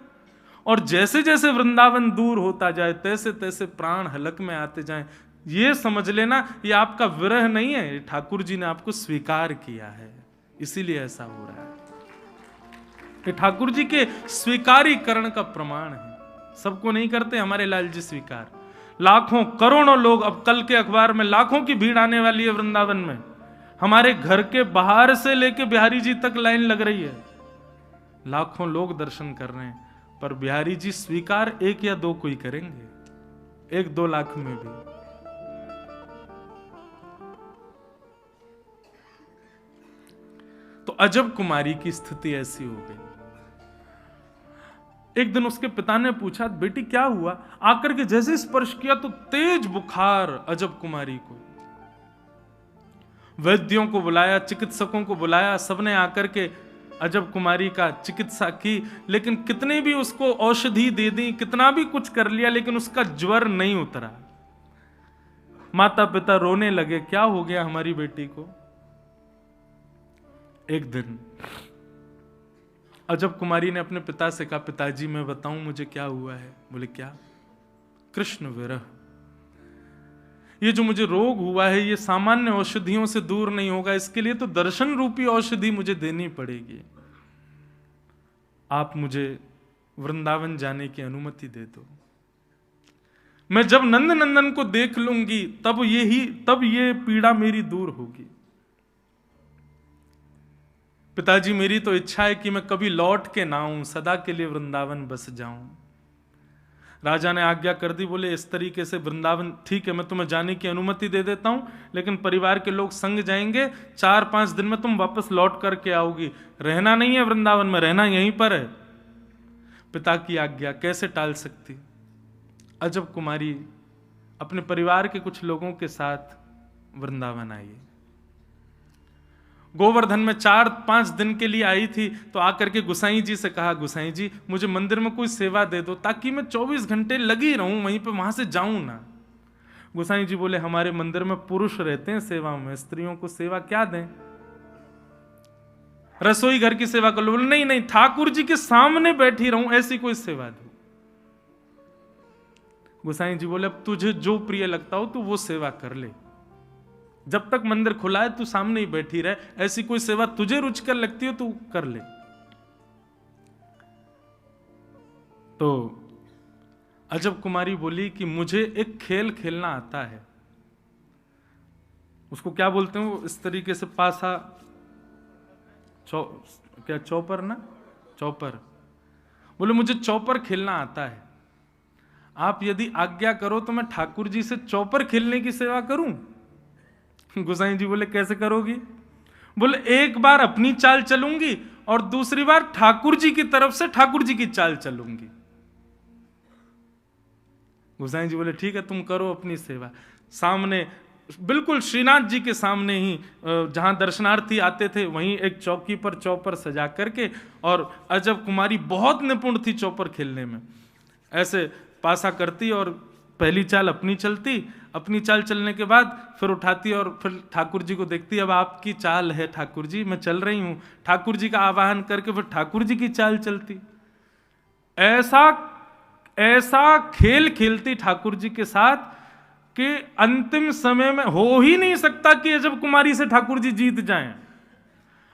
और जैसे जैसे वृंदावन दूर होता जाए तैसे तैसे प्राण हलक में आते जाएं। ये समझ लेना, ये आपका विरह नहीं है, ठाकुर जी ने आपको स्वीकार किया है, इसीलिए ऐसा हो रहा है। ये ठाकुर जी के स्वीकारीकरण का प्रमाण है। सबको नहीं करते हमारे लाल जी स्वीकार। लाखों करोड़ों लोग, अब कल के अखबार में लाखों की भीड़ आने वाली है वृंदावन में। हमारे घर के बाहर से लेके बिहारी जी तक लाइन लग रही है, लाखों लोग दर्शन कर रहे हैं, पर बिहारी जी स्वीकार 1 या 2 कोई करेंगे, 1-2 लाख में भी। तो अजब कुमारी की स्थिति ऐसी हो गई। एक दिन उसके पिता ने पूछा, बेटी क्या हुआ? आकर के जैसे स्पर्श किया तो तेज बुखार अजब कुमारी को। वैद्यों को बुलाया, चिकित्सकों को बुलाया, सबने आकर के अजब कुमारी का चिकित्सा की, लेकिन कितने भी उसको औषधि दे दी, कितना भी कुछ कर लिया, लेकिन उसका ज्वर नहीं उतरा। माता पिता रोने लगे, क्या हो गया हमारी बेटी को? एक दिन अजब कुमारी ने अपने पिता से कहा, पिताजी मैं बताऊं मुझे क्या हुआ है? बोले क्या? कृष्ण विरह। ये जो मुझे रोग हुआ है ये सामान्य औषधियों से दूर नहीं होगा, इसके लिए तो दर्शन रूपी औषधि मुझे देनी पड़ेगी। आप मुझे वृंदावन जाने की अनुमति दे दो, मैं जब नंद नंदन को देख लूंगी तब ये पीड़ा मेरी दूर होगी। पिताजी मेरी तो इच्छा है कि मैं कभी लौट के ना आऊं, सदा के लिए वृंदावन बस जाऊं। राजा ने आज्ञा कर दी, बोले इस तरीके से वृंदावन ठीक है, मैं तुम्हें जाने की अनुमति दे देता हूं, लेकिन परिवार के लोग संग जाएंगे, 4-5 दिन में तुम वापस लौट करके आओगी, रहना नहीं है वृंदावन में, रहना यहीं पर है। पिता की आज्ञा कैसे टाल सकती? अजब कुमारी अपने परिवार के कुछ लोगों के साथ वृंदावन आई। गोवर्धन में 4-5 दिन के लिए आई थी, तो आकर के गुसाई जी से कहा, गुसाई जी मुझे मंदिर में कोई सेवा दे दो, ताकि मैं 24 घंटे लगी रहूं वहीं पे, वहां से जाऊं ना। गुसाई जी बोले, हमारे मंदिर में पुरुष रहते हैं सेवा में, स्त्रियों को सेवा क्या दें? रसोई घर की सेवा कर लो। बोले नहीं नहीं, ठाकुर जी के सामने बैठी रहूं ऐसी कोई सेवा दो। गुसाई जी बोले, अब तुझे जो प्रिय लगता हो तू वो सेवा कर ले, जब तक मंदिर खुला है तू सामने ही बैठी रहे, ऐसी कोई सेवा तुझे रुचिकर लगती हो तू कर ले। तो अजब कुमारी बोली कि मुझे एक खेल खेलना आता है। उसको क्या बोलते हैं वो, इस तरीके से पासा क्या चौपर ना, चौपर। बोले मुझे चौपर खेलना आता है, आप यदि आज्ञा करो तो मैं ठाकुर जी से चौपर खेलने की सेवा करूं। गुसाई जी बोले कैसे करोगी? बोले एक बार अपनी चाल चलूंगी और दूसरी बार ठाकुर जी की तरफ से ठाकुर जी की चाल चलूंगी। गुसाई जी बोले ठीक है तुम करो अपनी सेवा। सामने बिल्कुल श्रीनाथ जी के सामने ही जहां दर्शनार्थी आते थे वहीं एक चौकी पर चौपर सजा करके, और अजब कुमारी बहुत निपुण थी चौपर खेलने में, ऐसे पासा करती और पहली चाल अपनी चलती, अपनी चाल चलने के बाद फिर उठाती और फिर ठाकुर जी को देखती, अब आपकी चाल है ठाकुर जी, मैं चल रही हूं। ठाकुर जी का आवाहन करके फिर ठाकुर जी की चाल चलती। ऐसा खेल खेलती ठाकुर जी के साथ कि अंतिम समय में हो ही नहीं सकता कि अजब कुमारी से ठाकुर जी जीत जाएं।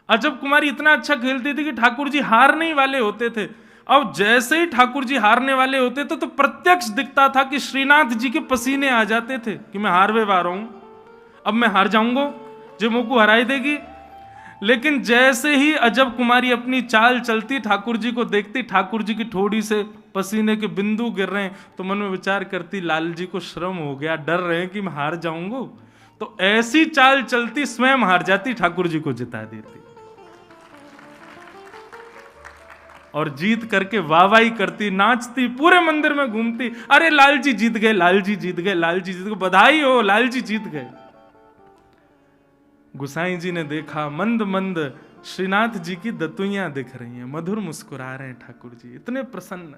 अजब कुमारी इतना अच्छा खेलती थी कि ठाकुर जी हारने वाले होते थे। अब जैसे ही ठाकुर जी हारने वाले होते थे तो प्रत्यक्ष दिखता था कि श्रीनाथ जी के पसीने आ जाते थे कि मैं हारवे वाला हूं, अब मैं हार जाऊंगा, जो मुझको हराई देगी। लेकिन जैसे ही अजब कुमारी अपनी चाल चलती, ठाकुर जी को देखती, ठाकुर जी की ठोड़ी से पसीने के बिंदु गिर रहे हैं, तो मन में विचार करती लाल जी को श्रम हो गया, डर रहे हैं कि मैं हार जाऊंगा। तो ऐसी चाल चलती, स्वयं हार जाती, ठाकुर जी को जिता देती और जीत करके वाहवाही करती, नाचती, पूरे मंदिर में घूमती, अरे लाल जी जीत गए, लाल जी जीत गए, लाल जी जीत गए, बधाई हो, लाल जी जीत गए। गुसाई जी ने देखा, मंद मंद श्रीनाथ जी की दतुइयां दिख रही हैं, मधुर मुस्कुरा रहे हैं ठाकुर जी, इतने प्रसन्न।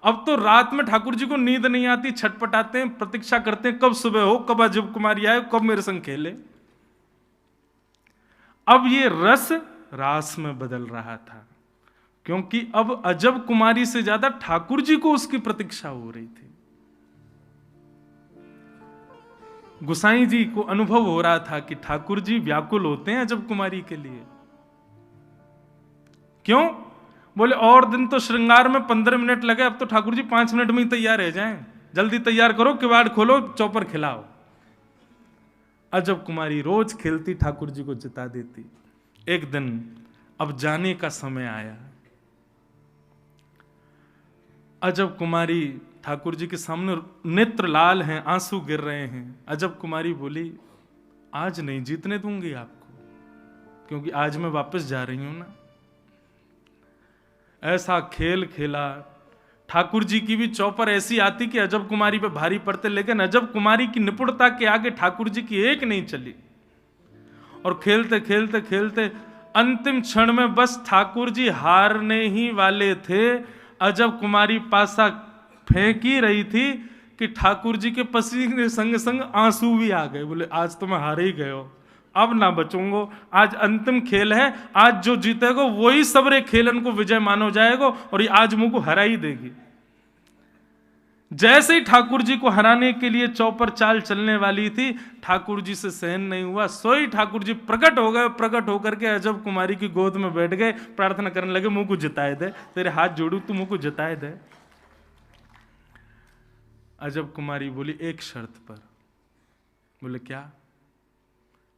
अब तो रात में ठाकुर जी को नींद नहीं आती, छटपटाते हैं, प्रतीक्षा करते हैं कब सुबह हो, कब अजब कुमारी आए, कब मेरे संग खेले। अब ये रस रास में बदल रहा था, क्योंकि अब अजब कुमारी से ज्यादा ठाकुर जी को उसकी प्रतीक्षा हो रही थी। गुसाई जी को अनुभव हो रहा था कि ठाकुर जी व्याकुल होते हैं अजब कुमारी के लिए। क्यों? बोले और दिन तो श्रृंगार में 15 मिनट लगे, अब तो ठाकुर जी 5 मिनट में ही तैयार रह जाएं, जल्दी तैयार करो, किवाड़ खोलो, चौपर खिलाओ। अजब कुमारी रोज खेलती, ठाकुर जी को जिता देती। एक दिन अब जाने का समय आया। अजब कुमारी ठाकुर जी के सामने नेत्र लाल हैं, आंसू गिर रहे हैं। अजब कुमारी बोली, आज नहीं जीतने दूंगी आपको, क्योंकि आज मैं वापस जा रही हूं ना। ऐसा खेल खेला, ठाकुर जी की भी चौपर ऐसी आती कि अजब कुमारी पे भारी पड़ते, लेकिन अजब कुमारी की निपुणता के आगे ठाकुर जी की एक नहीं चली। और खेलते खेलते खेलते अंतिम क्षण में बस ठाकुर जी हारने ही वाले थे। अजब कुमारी पासा फेंक ही रही थी कि ठाकुर जी के पसीने के संग संग आंसू भी आ गए। बोले आज तो मैं हार ही गए हो, अब ना बचूंगो, आज अंतिम खेल है, आज जो जीतेगा वही सबरे खेलन को विजय मानो जाएगा और ये आज मुझको हरा ही देगी। जैसे ही ठाकुर जी को हराने के लिए चौपर चाल चलने वाली थी, ठाकुर जी से सहन नहीं हुआ, सोई ठाकुर जी प्रकट हो गए। प्रकट होकर के अजब कुमारी की गोद में बैठ गए, प्रार्थना करने लगे, मुझको जिताए दे, तेरे हाथ जोड़ू, तू मुझको जिताए दे। अजब कुमारी बोली, एक शर्त पर। बोले क्या?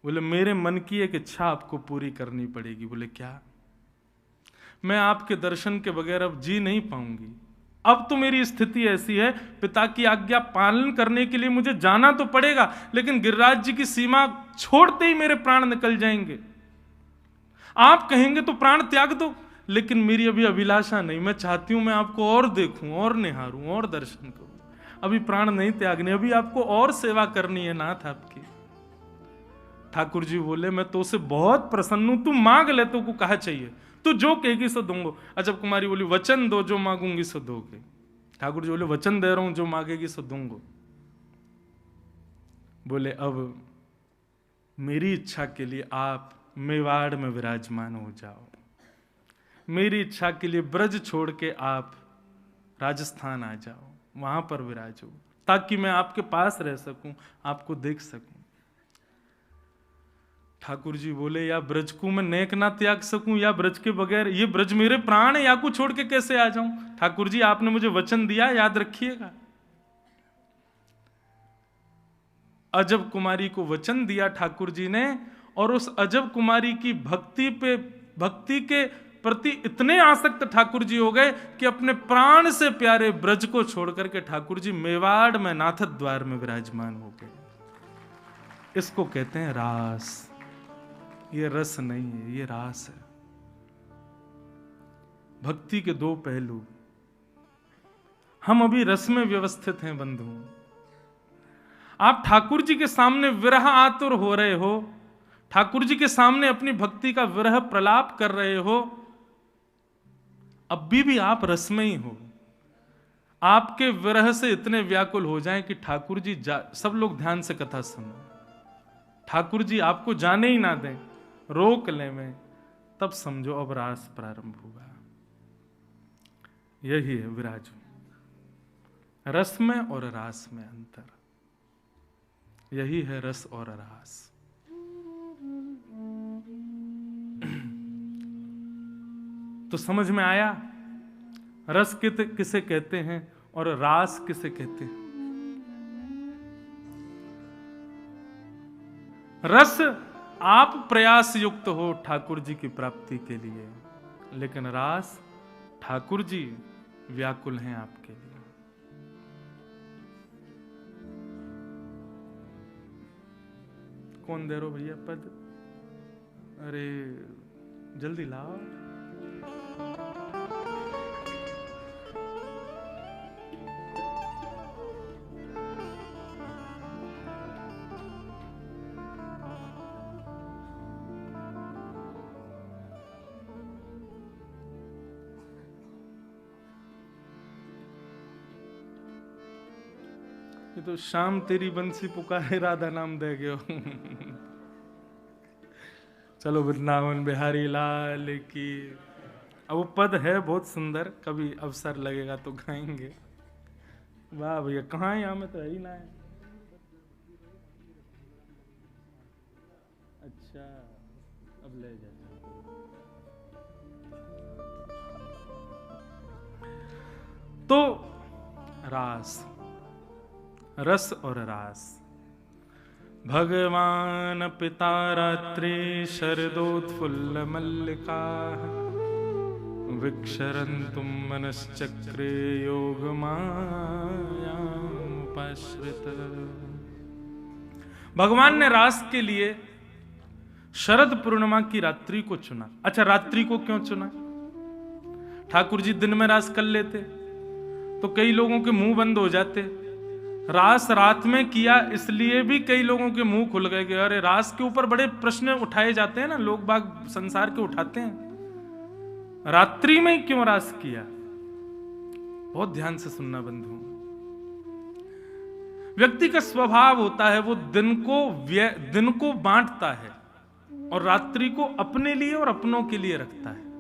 बोले मेरे मन की एक इच्छा आपको पूरी करनी पड़ेगी। बोले क्या? मैं आपके दर्शन के बगैर अब जी नहीं पाऊंगी। अब तो मेरी स्थिति ऐसी है, पिता की आज्ञा पालन करने के लिए मुझे जाना तो पड़ेगा, लेकिन गिरिराज जी की सीमा छोड़ते ही मेरे प्राण निकल जाएंगे। आप कहेंगे तो प्राण त्याग दो, लेकिन मेरी अभी अभिलाषा नहीं, मैं चाहती हूं मैं आपको और देखूं और निहारूं और दर्शन करूं। अभी प्राण नहीं त्यागने, अभी आपको और सेवा करनी है नाथ आपकी। ठाकुर जी बोले, मैं तो उसे बहुत प्रसन्न हूं, तू मांग ले, तो को कहा चाहिए, तू जो कहेगी सो दूंगा। अजब कुमारी बोली, वचन दो, जो मांगूंगी सो दोगे। ठाकुर जी बोले, वचन दे रहा हूं, जो मांगेगी सो दूंगा। बोले अब मेरी इच्छा के लिए आप मेवाड़ में विराजमान हो जाओ, मेरी इच्छा के लिए ब्रज छोड़ के आप राजस्थान आ जाओ, वहां पर विराजो, ताकि मैं आपके पास रह सकूं, आपको देख सकूं। ठाकुर जी बोले, या ब्रज को मैं नेक ना त्याग सकूं, या ब्रज के बगैर, ये ब्रज मेरे प्राण है, या को छोड़ के कैसे आ जाऊं? ठाकुर जी आपने मुझे वचन दिया, याद रखिएगा। अजब कुमारी को वचन दिया ठाकुर जी ने, और उस अजब कुमारी की भक्ति के प्रति इतने आसक्त ठाकुर जी हो गए कि अपने प्राण से प्यारे ब्रज को छोड़ करके ठाकुर जी मेवाड़ में नाथ द्वार में विराजमान हो गए। इसको कहते हैं रास। ये रस नहीं है, ये रास है। भक्ति के दो पहलू। हम अभी रस में व्यवस्थित हैं बंधु। आप ठाकुर जी के सामने विरह आतुर हो रहे हो, ठाकुर जी के सामने अपनी भक्ति का विरह प्रलाप कर रहे हो, अभी भी आप रस में ही हो। आपके विरह से इतने व्याकुल हो जाएं कि ठाकुर जी सब लोग ध्यान से कथा सुनो, ठाकुर जी आपको जाने ही ना दें, रोक ले में, तब समझो अब रास प्रारंभ हुआ। यही है विराजो। रस में और रास में अंतर, यही है रस और रास। तो समझ में आया रस किसे कहते हैं और रास किसे कहते हैं। रस आप प्रयास युक्त हो ठाकुर जी की प्राप्ति के लिए, लेकिन रास ठाकुर जी व्याकुल हैं आपके लिए। कौन दे रो भैया पद? अरे जल्दी लाओ। ये तो शाम तेरी बंसी पुकारे राधा नाम दे गयो। चलो वृंदावन बिहारी लाल की। अब वो पद है बहुत सुंदर, कभी अवसर लगेगा तो गाएंगे। वाह भैया, कहाँ है? यहाँ में तो है ही ना है। अच्छा अब ले जाए। तो रास, रस और रास। भगवान पिता रात्रि शरदोत्फुल्ल मल्लिका विक्षरन्तुम मनश्चक्रे योग मायामुपाश्रित। भगवान ने रास के लिए शरद पूर्णिमा की रात्रि को चुना। अच्छा, रात्रि को क्यों चुना? ठाकुर जी दिन में रास कर लेते तो कई लोगों के मुंह बंद हो जाते। रास रात में किया इसलिए भी कई लोगों के मुंह खुल गए कि अरे रास के ऊपर बड़े प्रश्न उठाए जाते हैं ना, लोग बाग संसार के उठाते हैं। रात्रि में क्यों रास किया? बहुत ध्यान से सुनना बंधु। व्यक्ति का स्वभाव होता है वो दिन को बांटता है और रात्रि को अपने लिए और अपनों के लिए रखता है।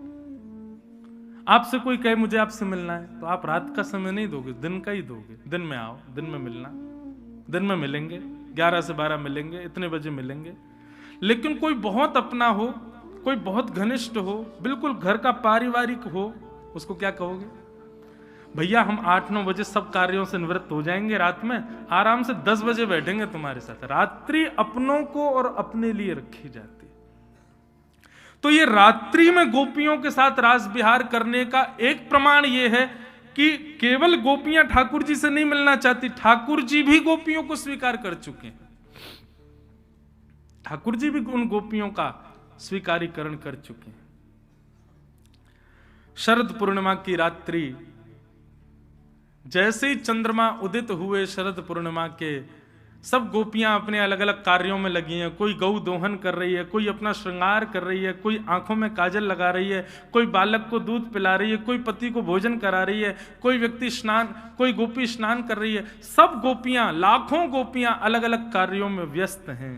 आपसे कोई कहे मुझे आपसे मिलना है तो आप रात का समय नहीं दोगे, दिन का ही दोगे। दिन में आओ, दिन में मिलना, दिन में मिलेंगे, 11 से 12 मिलेंगे, इतने बजे मिलेंगे। लेकिन कोई बहुत अपना हो, कोई बहुत घनिष्ठ हो, बिल्कुल घर का पारिवारिक हो, उसको क्या कहोगे? भैया हम 8-9 बजे सब कार्यों से निवृत्त हो जाएंगे, रात में आराम से 10 बजे बैठेंगे तुम्हारे साथ। रात्रि अपनों को और अपने लिए रखी जाती। तो ये रात्रि में गोपियों के साथ रास विहार करने का एक प्रमाण ये है कि केवल गोपियां ठाकुर जी से नहीं मिलना चाहती, ठाकुर जी भी गोपियों को स्वीकार कर चुके हैं। ठाकुर जी भी उन गोपियों का स्वीकारीकरण कर चुके हैं। शरद पूर्णिमा की रात्रि, जैसे ही चंद्रमा उदित हुए शरद पूर्णिमा के, सब गोपियां अपने अलग अलग कार्यों में लगी हैं। कोई गौ दोहन कर रही है, कोई अपना श्रृंगार कर रही है, कोई आंखों में काजल लगा रही है, कोई बालक को दूध पिला रही है, कोई पति को भोजन करा रही है, कोई व्यक्ति स्नान, कोई गोपी स्नान कर रही है। सब गोपियां, लाखों गोपियां अलग अलग कार्यों में व्यस्त हैं।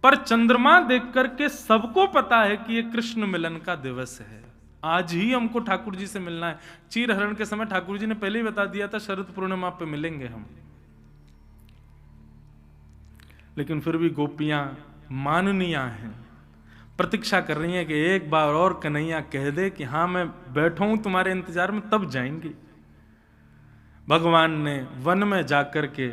पर चंद्रमा देख करके सबको पता है कि यह कृष्ण मिलन का दिवस है। आज ही हमको ठाकुर जी से मिलना है। चीर हरण के समय ठाकुर जी ने पहले ही बता दिया था शरद पूर्णिमा पे मिलेंगे हम। लेकिन फिर भी गोपियां माननीय हैं, प्रतीक्षा कर रही हैं कि एक बार और कन्हैया कह दे कि हाँ मैं बैठा हूं तुम्हारे इंतजार में, तब जाएंगी। भगवान ने वन में जाकर के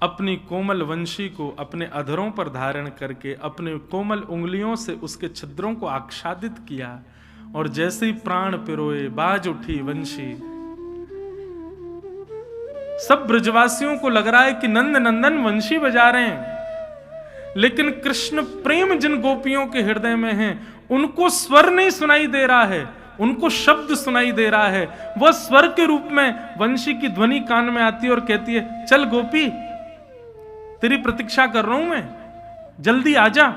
अपनी कोमल वंशी को अपने अधरों पर धारण करके अपने कोमल उंगलियों से उसके छिद्रों को आच्छादित किया, और जैसे ही प्राण पिरोए बाज उठी वंशी। सब ब्रजवासियों को लग रहा है कि नंद नंदन वंशी बजा रहे हैं, लेकिन कृष्ण प्रेम जिन गोपियों के हृदय में है उनको स्वर नहीं सुनाई दे रहा है, उनको शब्द सुनाई दे रहा है। वह स्वर के रूप में वंशी की ध्वनि कान में आती है और कहती है, चल गोपी तेरी प्रतीक्षा कर रहा हूं मैं, जल्दी आजा।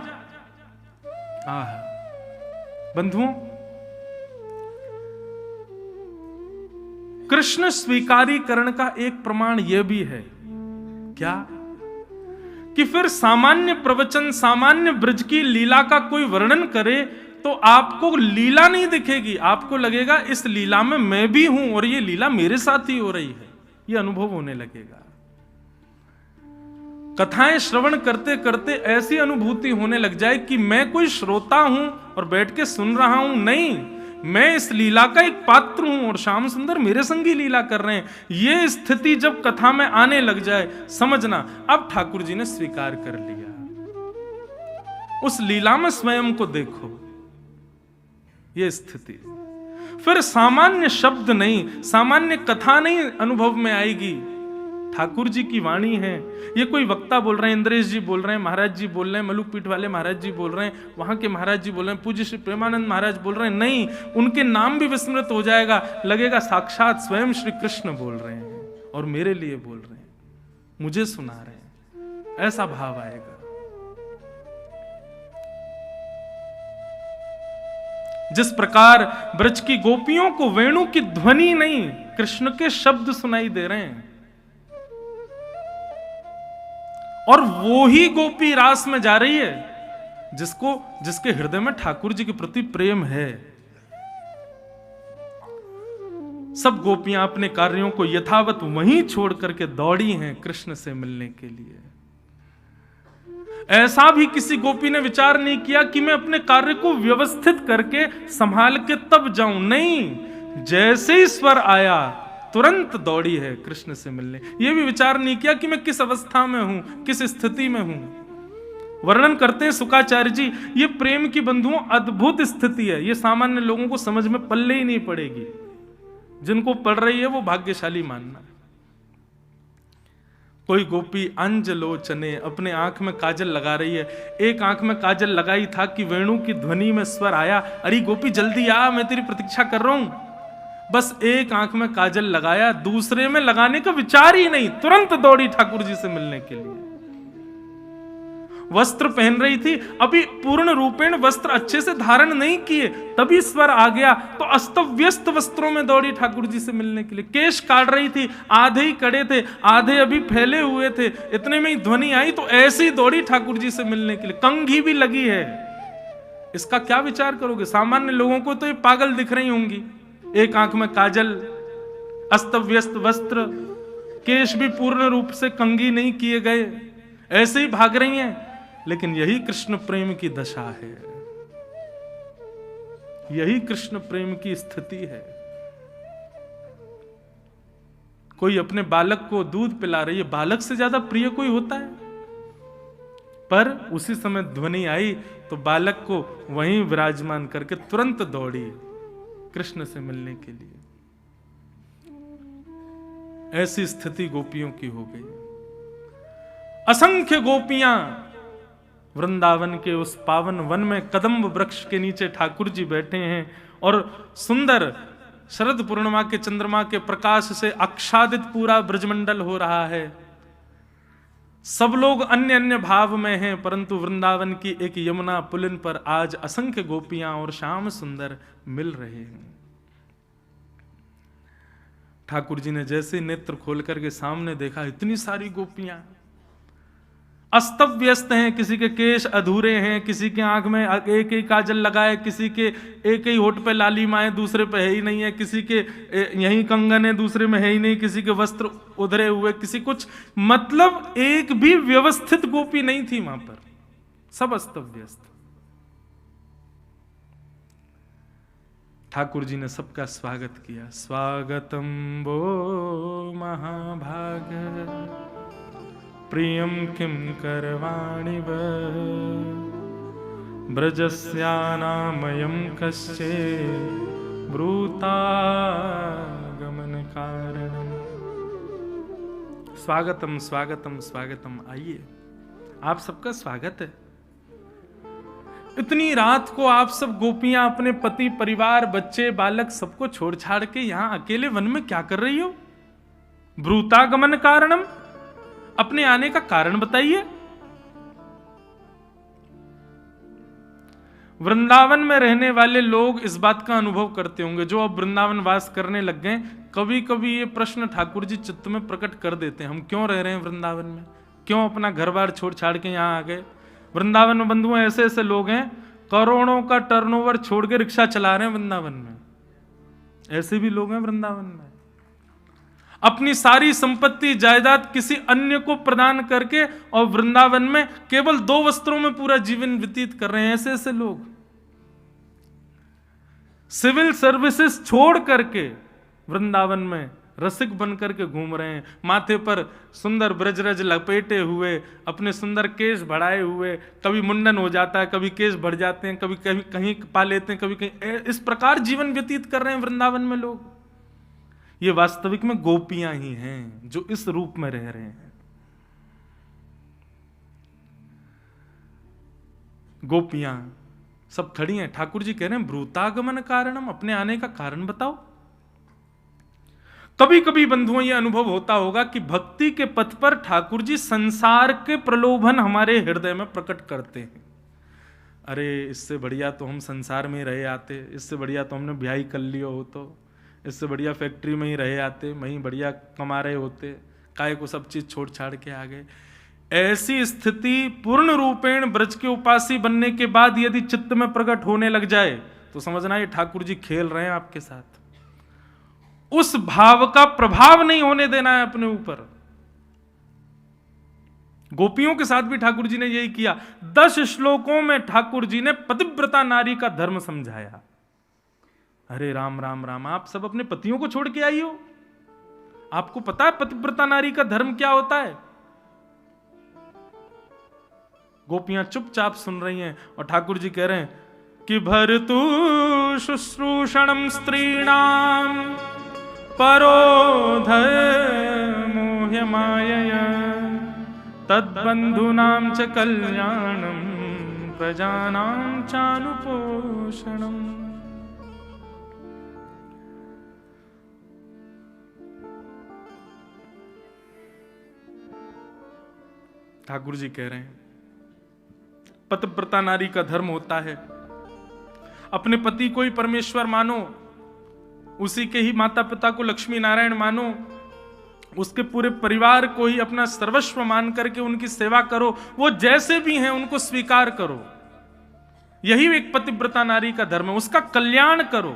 बंधुओं, कृष्ण स्वीकारीकरण का एक प्रमाण यह भी है क्या कि फिर सामान्य प्रवचन, सामान्य ब्रज की लीला का कोई वर्णन करे तो आपको लीला नहीं दिखेगी, आपको लगेगा इस लीला में मैं भी हूं और ये लीला मेरे साथ ही हो रही है। ये अनुभव होने लगेगा। कथाएं श्रवण करते करते ऐसी अनुभूति होने लग जाए कि मैं कोई श्रोता हूं और बैठ के सुन रहा हूं, नहीं, मैं इस लीला का एक पात्र हूं और श्याम सुंदर मेरे संगी लीला कर रहे हैं। यह स्थिति जब कथा में आने लग जाए, समझना अब ठाकुर जी ने स्वीकार कर लिया। उस लीला में स्वयं को देखो, यह स्थिति। फिर सामान्य शब्द नहीं, सामान्य कथा नहीं अनुभव में आएगी। ठाकुर जी की वाणी है। ये कोई वक्ता बोल रहे हैं, इंद्रेश जी बोल रहे हैं, महाराज जी बोल रहे हैं, मलुक पीठ वाले महाराज जी बोल रहे हैं, वहां के महाराज जी बोल रहे हैं, पूज्य श्री प्रेमानंद महाराज बोल रहे हैं, नहीं, उनके नाम भी विस्मृत हो जाएगा, लगेगा साक्षात स्वयं श्री कृष्ण बोल रहे हैं और मेरे लिए बोल रहे हैं, मुझे सुना रहे हैं, ऐसा भाव आएगा। जिस प्रकार ब्रज की गोपियों को वेणु की ध्वनि नहीं, कृष्ण के शब्द सुनाई दे रहे हैं, और वो ही गोपी रास में जा रही है जिसके हृदय में ठाकुर जी के प्रति प्रेम है। सब गोपियां अपने कार्यों को यथावत वहीं छोड़ करके दौड़ी हैं कृष्ण से मिलने के लिए। ऐसा भी किसी गोपी ने विचार नहीं किया कि मैं अपने कार्य को व्यवस्थित करके संभाल के तब जाऊं, नहीं, जैसे ही स्वर आया तुरंत दौड़ी है कृष्ण से मिलने। यह भी विचार नहीं किया कि मैं किस अवस्था में हूं, किस स्थिति में हूं। वर्णन करते हैं शुकाचार्य जी, ये प्रेम की बंधुओं अद्भुत स्थिति है, ये सामान्य लोगों को समझ में पल्ले ही नहीं पड़ेगी। जिनको पड़ रही है वो भाग्यशाली मानना। कोई गोपी अंजलोचने अपने आंख में काजल लगा रही है, एक आंख में काजल लगाई था कि वेणु की ध्वनि में स्वर आया, अरे गोपी जल्दी आ, मैं तेरी प्रतीक्षा कर रहा हूं। बस एक आंख में काजल लगाया, दूसरे में लगाने का विचार ही नहीं, तुरंत दौड़ी ठाकुर जी से मिलने के लिए। वस्त्र पहन रही थी, अभी पूर्ण रूपेण वस्त्र अच्छे से धारण नहीं किए, तभी स्वर आ गया तो अस्त व्यस्त वस्त्रों में दौड़ी ठाकुर जी से मिलने के लिए। केश काट रही थी, आधे ही कड़े थे, आधे अभी फैले हुए थे, इतने में ही ध्वनि आई तो ऐसे ही दौड़ी ठाकुर जी से मिलने के लिए। कंघी भी लगी है, इसका क्या विचार करोगे? सामान्य लोगों को तो ये पागल दिख रही होंगी। एक आंख में काजल, अस्त व्यस्त वस्त्र, केश भी पूर्ण रूप से कंघी नहीं किए गए, ऐसे ही भाग रही हैं। लेकिन यही कृष्ण प्रेम की दशा है, यही कृष्ण प्रेम की स्थिति है। कोई अपने बालक को दूध पिला रही है, बालक से ज्यादा प्रिय कोई होता है? पर उसी समय ध्वनि आई तो बालक को वहीं विराजमान करके तुरंत दौड़ी कृष्ण से मिलने के लिए। ऐसी स्थिति गोपियों की हो गई। असंख्य गोपियां वृंदावन के उस पावन वन में कदम्ब वृक्ष के नीचे ठाकुर जी बैठे हैं और सुंदर शरद पूर्णिमा के चंद्रमा के प्रकाश से आच्छादित पूरा ब्रजमंडल हो रहा है। सब लोग अन्य अन्य भाव में हैं, परंतु वृंदावन की एक यमुना पुलिन पर आज असंख्य गोपियां और श्याम सुंदर मिल रहे हैं। ठाकुर जी ने जैसे नेत्र खोल करके सामने देखा, इतनी सारी गोपियां अस्त व्यस्त हैं, किसी के केश अधूरे हैं, किसी के आंख में एक ही काजल लगाए, किसी के एक ही होठ पे लाली माए, दूसरे पे है ही नहीं है, किसी के यही कंगन है, दूसरे में है ही नहीं, किसी के वस्त्र उधरे हुए, किसी कुछ, मतलब एक भी व्यवस्थित गोपी नहीं थी वहां पर, सब अस्त व्यस्त। ठाकुर जी ने सबका स्वागत किया। स्वागतम वो महाभाग प्रियम किम करवाणि ब्रजस्यानामयं कश्चे ब्रूता गमन कारणम। स्वागतम स्वागतम स्वागतम, आइए, आप सबका स्वागत है। इतनी रात को आप सब गोपियां अपने पति परिवार बच्चे बालक सबको छोड़ छाड़ के यहां अकेले वन में क्या कर रही हो? ब्रूता गमन कारणम, अपने आने का कारण बताइए। वृंदावन में रहने वाले लोग इस बात का अनुभव करते होंगे, जो अब वृंदावन वास करने लग गए, कभी कभी ये प्रश्न ठाकुर जी चित्त में प्रकट कर देते हैं, हम क्यों रह रहे हैं वृंदावन में, क्यों अपना घर बार छोड़ छाड़ के यहां आ गए। वृंदावन में बंधुओं ऐसे ऐसे लोग हैं, करोड़ों का टर्नओवर छोड़ के रिक्शा चला रहे हैं वृंदावन में, ऐसे भी लोग हैं वृंदावन में। अपनी सारी संपत्ति जायदाद किसी अन्य को प्रदान करके और वृंदावन में केवल 2 वस्त्रों में पूरा जीवन व्यतीत कर रहे हैं। ऐसे ऐसे लोग सिविल सर्विसेज छोड़ करके वृंदावन में रसिक बन करके घूम रहे हैं, माथे पर सुंदर ब्रजरज लपेटे हुए, अपने सुंदर केश बढ़ाए हुए, कभी मुंडन हो जाता है, कभी केश बढ़ जाते हैं, कभी कहीं कहीं पा लेते हैं, कभी कहीं, इस प्रकार जीवन व्यतीत कर रहे हैं वृंदावन में लोग। ये वास्तविक में गोपियां ही हैं जो इस रूप में रह रहे हैं। गोपियां सब खड़ी हैं। ठाकुर जी कह रहे हैं ब्रूतागमन कारणम, अपने आने का कारण बताओ। कभी कभी बंधुओं ये अनुभव होता होगा कि भक्ति के पथ पर ठाकुर जी संसार के प्रलोभन हमारे हृदय में प्रकट करते हैं। अरे इससे बढ़िया तो हम संसार में ही रहे आते, इससे बढ़िया तो हमने ब्याह कर लिया हो, तो इससे बढ़िया फैक्ट्री में ही रहे आते, वहीं बढ़िया कमा रहे होते, काय को सब चीज छोड़ छाड़ के आ गए। ऐसी स्थिति पूर्ण रूपेण ब्रज के उपासी बनने के बाद यदि चित्त में प्रकट होने लग जाए तो समझना ये ठाकुर जी खेल रहे हैं आपके साथ। उस भाव का प्रभाव नहीं होने देना है अपने ऊपर। गोपियों के साथ भी ठाकुर जी ने यही किया। 10 श्लोकों में ठाकुर जी ने पतिव्रता नारी का धर्म समझाया। अरे राम राम राम, आप सब अपने पतियों को छोड़ के आई हो, आपको पता है पतिव्रता नारी का धर्म क्या होता है? गोपियां चुपचाप सुन रही हैं और ठाकुर जी कह रहे हैं कि भरतु शुश्रूषणम स्त्रीणाम परो धर्मोह्य मायया तद्बंधूनां च कल्याणम प्रजानां चानुपोषणम। ठाकुर जी कह रहे हैं पतिव्रता नारी का धर्म होता है अपने पति को ही परमेश्वर मानो, उसी के ही माता पिता को लक्ष्मी नारायण मानो, उसके पूरे परिवार को ही अपना सर्वस्व मान करके उनकी सेवा करो, वो जैसे भी हैं उनको स्वीकार करो। यही एक पतिव्रता नारी का धर्म है, उसका कल्याण करो।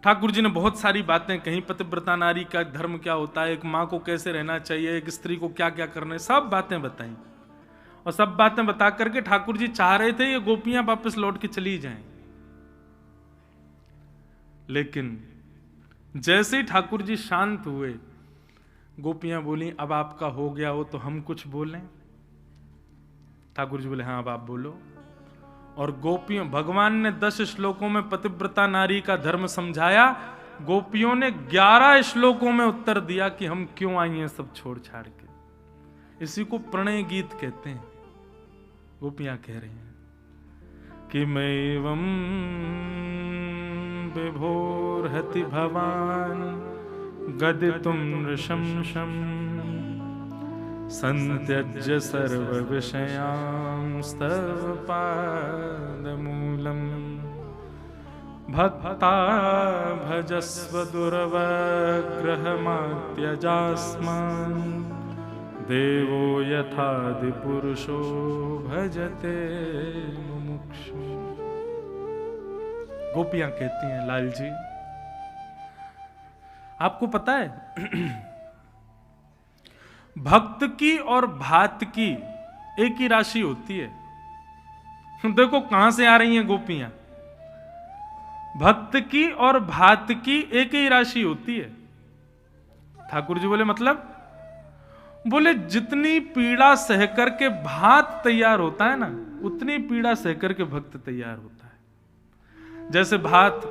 ठाकुर जी ने बहुत सारी बातें कही, पतिव्रता नारी का धर्म क्या होता है, एक मां को कैसे रहना चाहिए, एक स्त्री को क्या क्या करना है, सब बातें बताई। और सब बातें बता करके ठाकुर जी चाह रहे थे ये गोपियां वापस लौट के चली जाएं। लेकिन जैसे ही ठाकुर जी शांत हुए, गोपियां बोली अब आपका हो गया हो तो हम कुछ बोलें। ठाकुर जी बोले हाँ अब आप बोलो। और गोपियों, भगवान ने 10 श्लोकों में पतिव्रता नारी का धर्म समझाया, गोपियों ने 11 श्लोकों में उत्तर दिया कि हम क्यों आई हैं सब छोड़ छाड़ के। इसी को प्रणय गीत कहते हैं। गोपियां कह रही हैं कि मैवं विभोर्हति भवान गदितुं नृशंसं संत्यज्य सर्व विषयांस्तव पादमूलम् भक्ता भजस्व दुर्वग्रहमात्यजास्मान् देवो यथादिपुरुषो भजते मुमुक्षु। गोपियां कहती हैं लाल जी आपको पता है भक्त की और भात की एक ही राशि होती है। देखो कहां से आ रही हैं गोपियां। भक्त की और भात की एक ही राशि होती है। ठाकुर जी बोले मतलब? बोले जितनी पीड़ा सहकर के भात तैयार होता है ना, उतनी पीड़ा सहकर के भक्त तैयार होता है। जैसे भात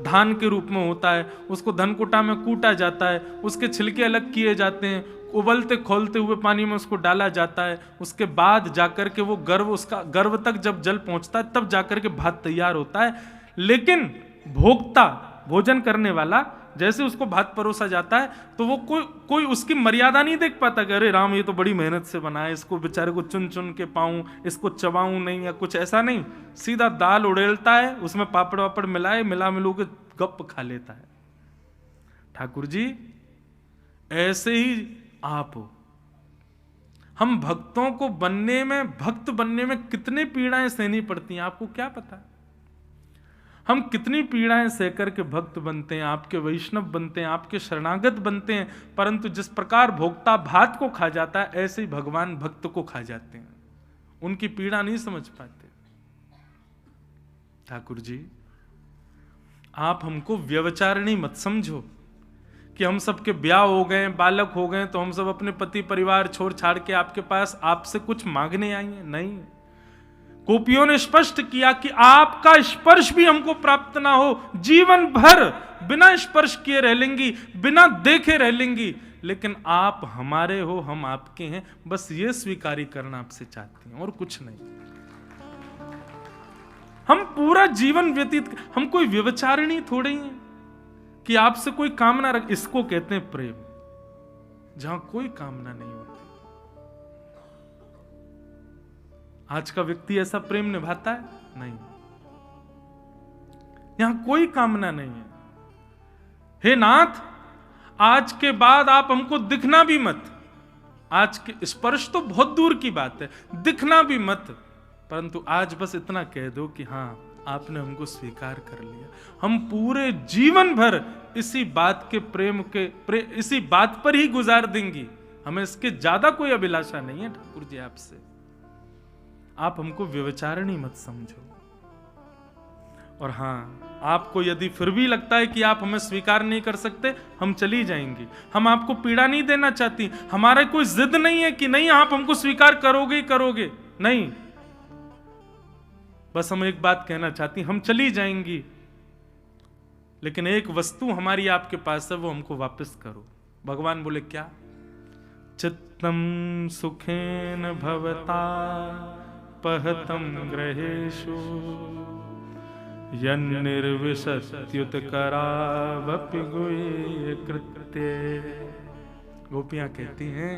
धान के रूप में होता है, उसको धनकुटा में कूटा जाता है, उसके छिलके अलग किए जाते हैं, उबलते खोलते हुए पानी में उसको डाला जाता है, उसके बाद जाकर के वो गर्भ, उसका गर्भ तक जब जल पहुंचता है तब जाकर के भात तैयार होता है। लेकिन भोक्ता, भोजन करने वाला, जैसे उसको भात परोसा जाता है तो वो कोई उसकी मर्यादा नहीं देख पाता कि अरे राम ये तो बड़ी मेहनत से बना है, इसको बेचारे को चुन चुन के पाऊं, इसको चबाऊं नहीं, या कुछ ऐसा नहीं। सीधा दाल उड़ेलता है, उसमें पापड़ वापड़ मिलाए, मिलू के गप खा लेता है। ठाकुर जी ऐसे ही आप हो। हम भक्तों को बनने में, भक्त बनने में कितनी पीड़ाएं सहनी पड़ती हैं आपको क्या पता। हम कितनी पीड़ाएं सहकर के भक्त बनते हैं, आपके वैष्णव बनते हैं, आपके शरणागत बनते हैं, परंतु जिस प्रकार भोक्ता भात को खा जाता है ऐसे ही भगवान भक्त को खा जाते हैं, उनकी पीड़ा नहीं समझ पाते। ठाकुर जी, आप हमको व्यभिचारिणी मत समझो कि हम सबके ब्याह हो गए, बालक हो गए, तो हम सब अपने पति परिवार छोड़ छाड़ के आपके पास आपसे कुछ मांगने आई हैं। नहीं, गोपियों ने स्पष्ट किया कि आपका स्पर्श भी हमको प्राप्त ना हो, जीवन भर बिना स्पर्श किए रह लेंगी, बिना देखे रह लेंगी, लेकिन आप हमारे हो, हम आपके हैं, बस ये स्वीकारी करना आपसे चाहती हैं और कुछ नहीं। हम पूरा जीवन व्यतीत, हम कोई व्यभिचारिणी थोड़े ही हैं कि आपसे कोई कामना रख। इसको कहते हैं प्रेम, जहां कोई कामना नहीं होती। आज का व्यक्ति ऐसा प्रेम निभाता है? नहीं, यहां कोई कामना नहीं है। हे नाथ, आज के बाद आप हमको दिखना भी मत। आज के स्पर्श तो बहुत दूर की बात है, दिखना भी मत, परंतु आज बस इतना कह दो कि हां, आपने हमको स्वीकार कर लिया। हम पूरे जीवन भर इसी बात के इसी बात पर ही गुजार देंगी। हमें इसके ज्यादा कोई अभिलाषा नहीं है ठाकुर जी आपसे। आप हमको व्यभिचारिणी मत समझो। और हां, आपको यदि फिर भी लगता है कि आप हमें स्वीकार नहीं कर सकते, हम चली जाएंगी। हम आपको पीड़ा नहीं देना चाहती, हमारा कोई जिद नहीं है कि नहीं आप हमको स्वीकार करोगे ही करोगे, नहीं। बस हम एक बात कहना चाहती, हम चली जाएंगी, लेकिन एक वस्तु हमारी आपके पास है, वो हमको वापस करो। भगवान बोले क्या? चित्तम सुखेन भवता पहतम ग्रहेषु यन्निर्विशत्युत करावपि गुह्य कृत्ये। गोपियां कहती हैं,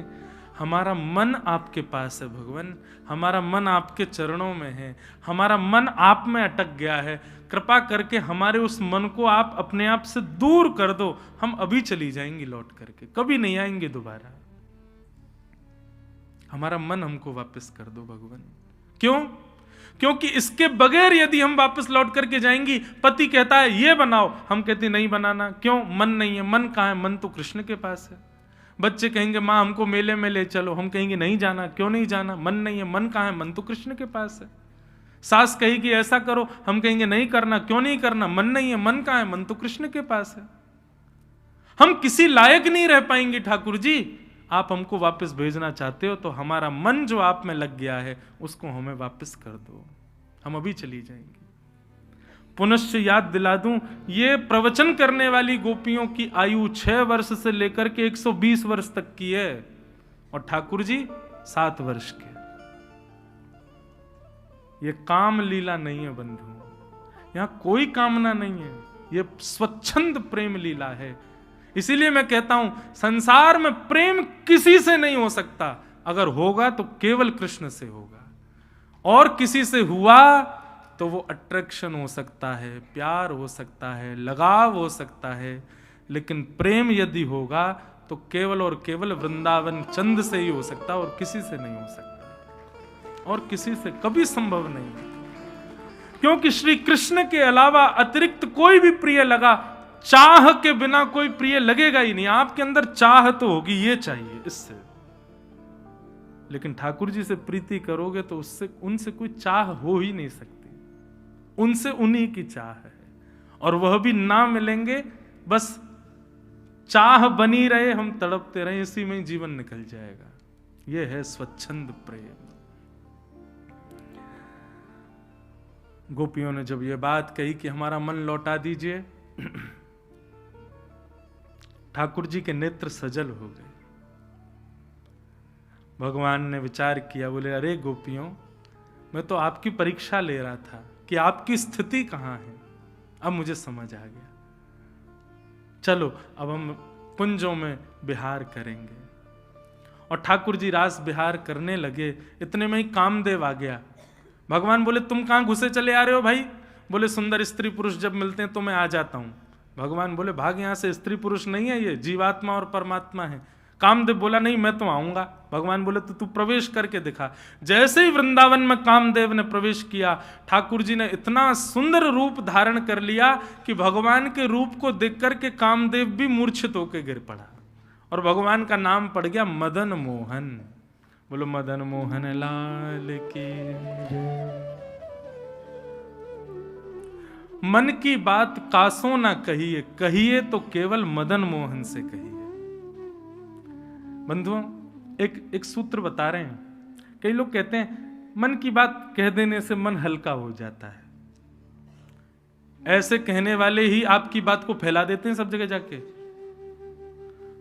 हमारा मन आपके पास है भगवान, हमारा मन आपके चरणों में है, हमारा मन आप में अटक गया है, कृपा करके हमारे उस मन को आप अपने आप से दूर कर दो। हम अभी चली जाएंगी लौट करके, कभी नहीं आएंगे दोबारा। हमारा मन हमको वापस कर दो भगवान। क्यों? क्योंकि इसके बगैर यदि हम वापस लौट करके जाएंगी, पति कहता है ये बनाओ, हम कहते नहीं बनाना। क्यों? मन नहीं है। मन कहाँ है? मन तो कृष्ण के पास है। बच्चे कहेंगे माँ हमको मेले में ले चलो, हम कहेंगे नहीं जाना। क्यों नहीं जाना? मन नहीं है। मन कहाँ है? मन तो कृष्ण के पास है। सास कहेगी ऐसा करो, हम कहेंगे नहीं करना। क्यों नहीं करना? मन नहीं है। मन कहाँ है? मन तो कृष्ण के पास है। हम किसी लायक नहीं रह पाएंगे ठाकुर जी। आप हमको वापस भेजना चाहते हो तो हमारा मन जो आप में लग गया है उसको हमें वापस कर दो, हम अभी चली जाएंगे। पुनश्च याद दिला दूं, ये प्रवचन करने वाली गोपियों की आयु 6 वर्ष से लेकर के 120 वर्ष तक की है, और ठाकुर जी 7 वर्ष के। ये काम लीला नहीं है बंधु, यहां कोई कामना नहीं है, ये स्वच्छंद प्रेम लीला है। इसीलिए मैं कहता हूं, संसार में प्रेम किसी से नहीं हो सकता। अगर होगा तो केवल कृष्ण से होगा, और किसी से हुआ तो वो अट्रैक्शन हो सकता है, प्यार हो सकता है, लगाव हो सकता है, लेकिन प्रेम यदि होगा तो केवल और केवल वृंदावन चंद से ही हो सकता है, और किसी से नहीं हो सकता, और किसी से कभी संभव नहीं। क्योंकि श्री कृष्ण के अलावा अतिरिक्त कोई भी प्रिय लगा, चाह के बिना कोई प्रिय लगेगा ही नहीं। आपके अंदर चाह तो होगी, ये चाहिए इससे, लेकिन ठाकुर जी से प्रीति करोगे तो उससे उनसे कोई चाह हो ही नहीं सकती। उनसे उन्हीं की चाह है, और वह भी ना मिलेंगे, बस चाह बनी रहे, हम तड़पते रहे, इसी में जीवन निकल जाएगा। यह है स्वच्छंद प्रेम। गोपियों ने जब यह बात कही कि हमारा मन लौटा दीजिए, ठाकुर जी के नेत्र सजल हो गए। भगवान ने विचार किया, बोले अरे गोपियों, मैं तो आपकी परीक्षा ले रहा था कि आपकी स्थिति कहां है। अब मुझे समझ आ गया, चलो अब हम कुंजों में विहार करेंगे। और ठाकुर जी रास विहार करने लगे, इतने में ही कामदेव आ गया। भगवान बोले तुम कहां घुसे चले आ रहे हो भाई? बोले सुंदर स्त्री पुरुष जब मिलते हैं तो मैं आ जाता हूं। भगवान बोले भाग यहां से, स्त्री पुरुष नहीं है, ये जीवात्मा और परमात्मा है। कामदेव बोला नहीं मैं तो आऊंगा। भगवान बोले तो तू प्रवेश करके दिखा। जैसे ही वृंदावन में कामदेव ने प्रवेश किया, ठाकुर जी ने इतना सुंदर रूप धारण कर लिया कि भगवान के रूप को देख करके कामदेव भी मूर्छित होकर गिर पड़ा और भगवान का नाम पड़ गया मदन मोहन। बोलो मदन मोहन लाल की। मन की बात कासों ना कहिए, कहिए तो केवल मदन मोहन से कहिए। बंधुओं, एक सूत्र बता रहे हैं। कई लोग कहते हैं मन की बात कह देने से मन हल्का हो जाता है। ऐसे कहने वाले ही आपकी बात को फैला देते हैं सब जगह जाके।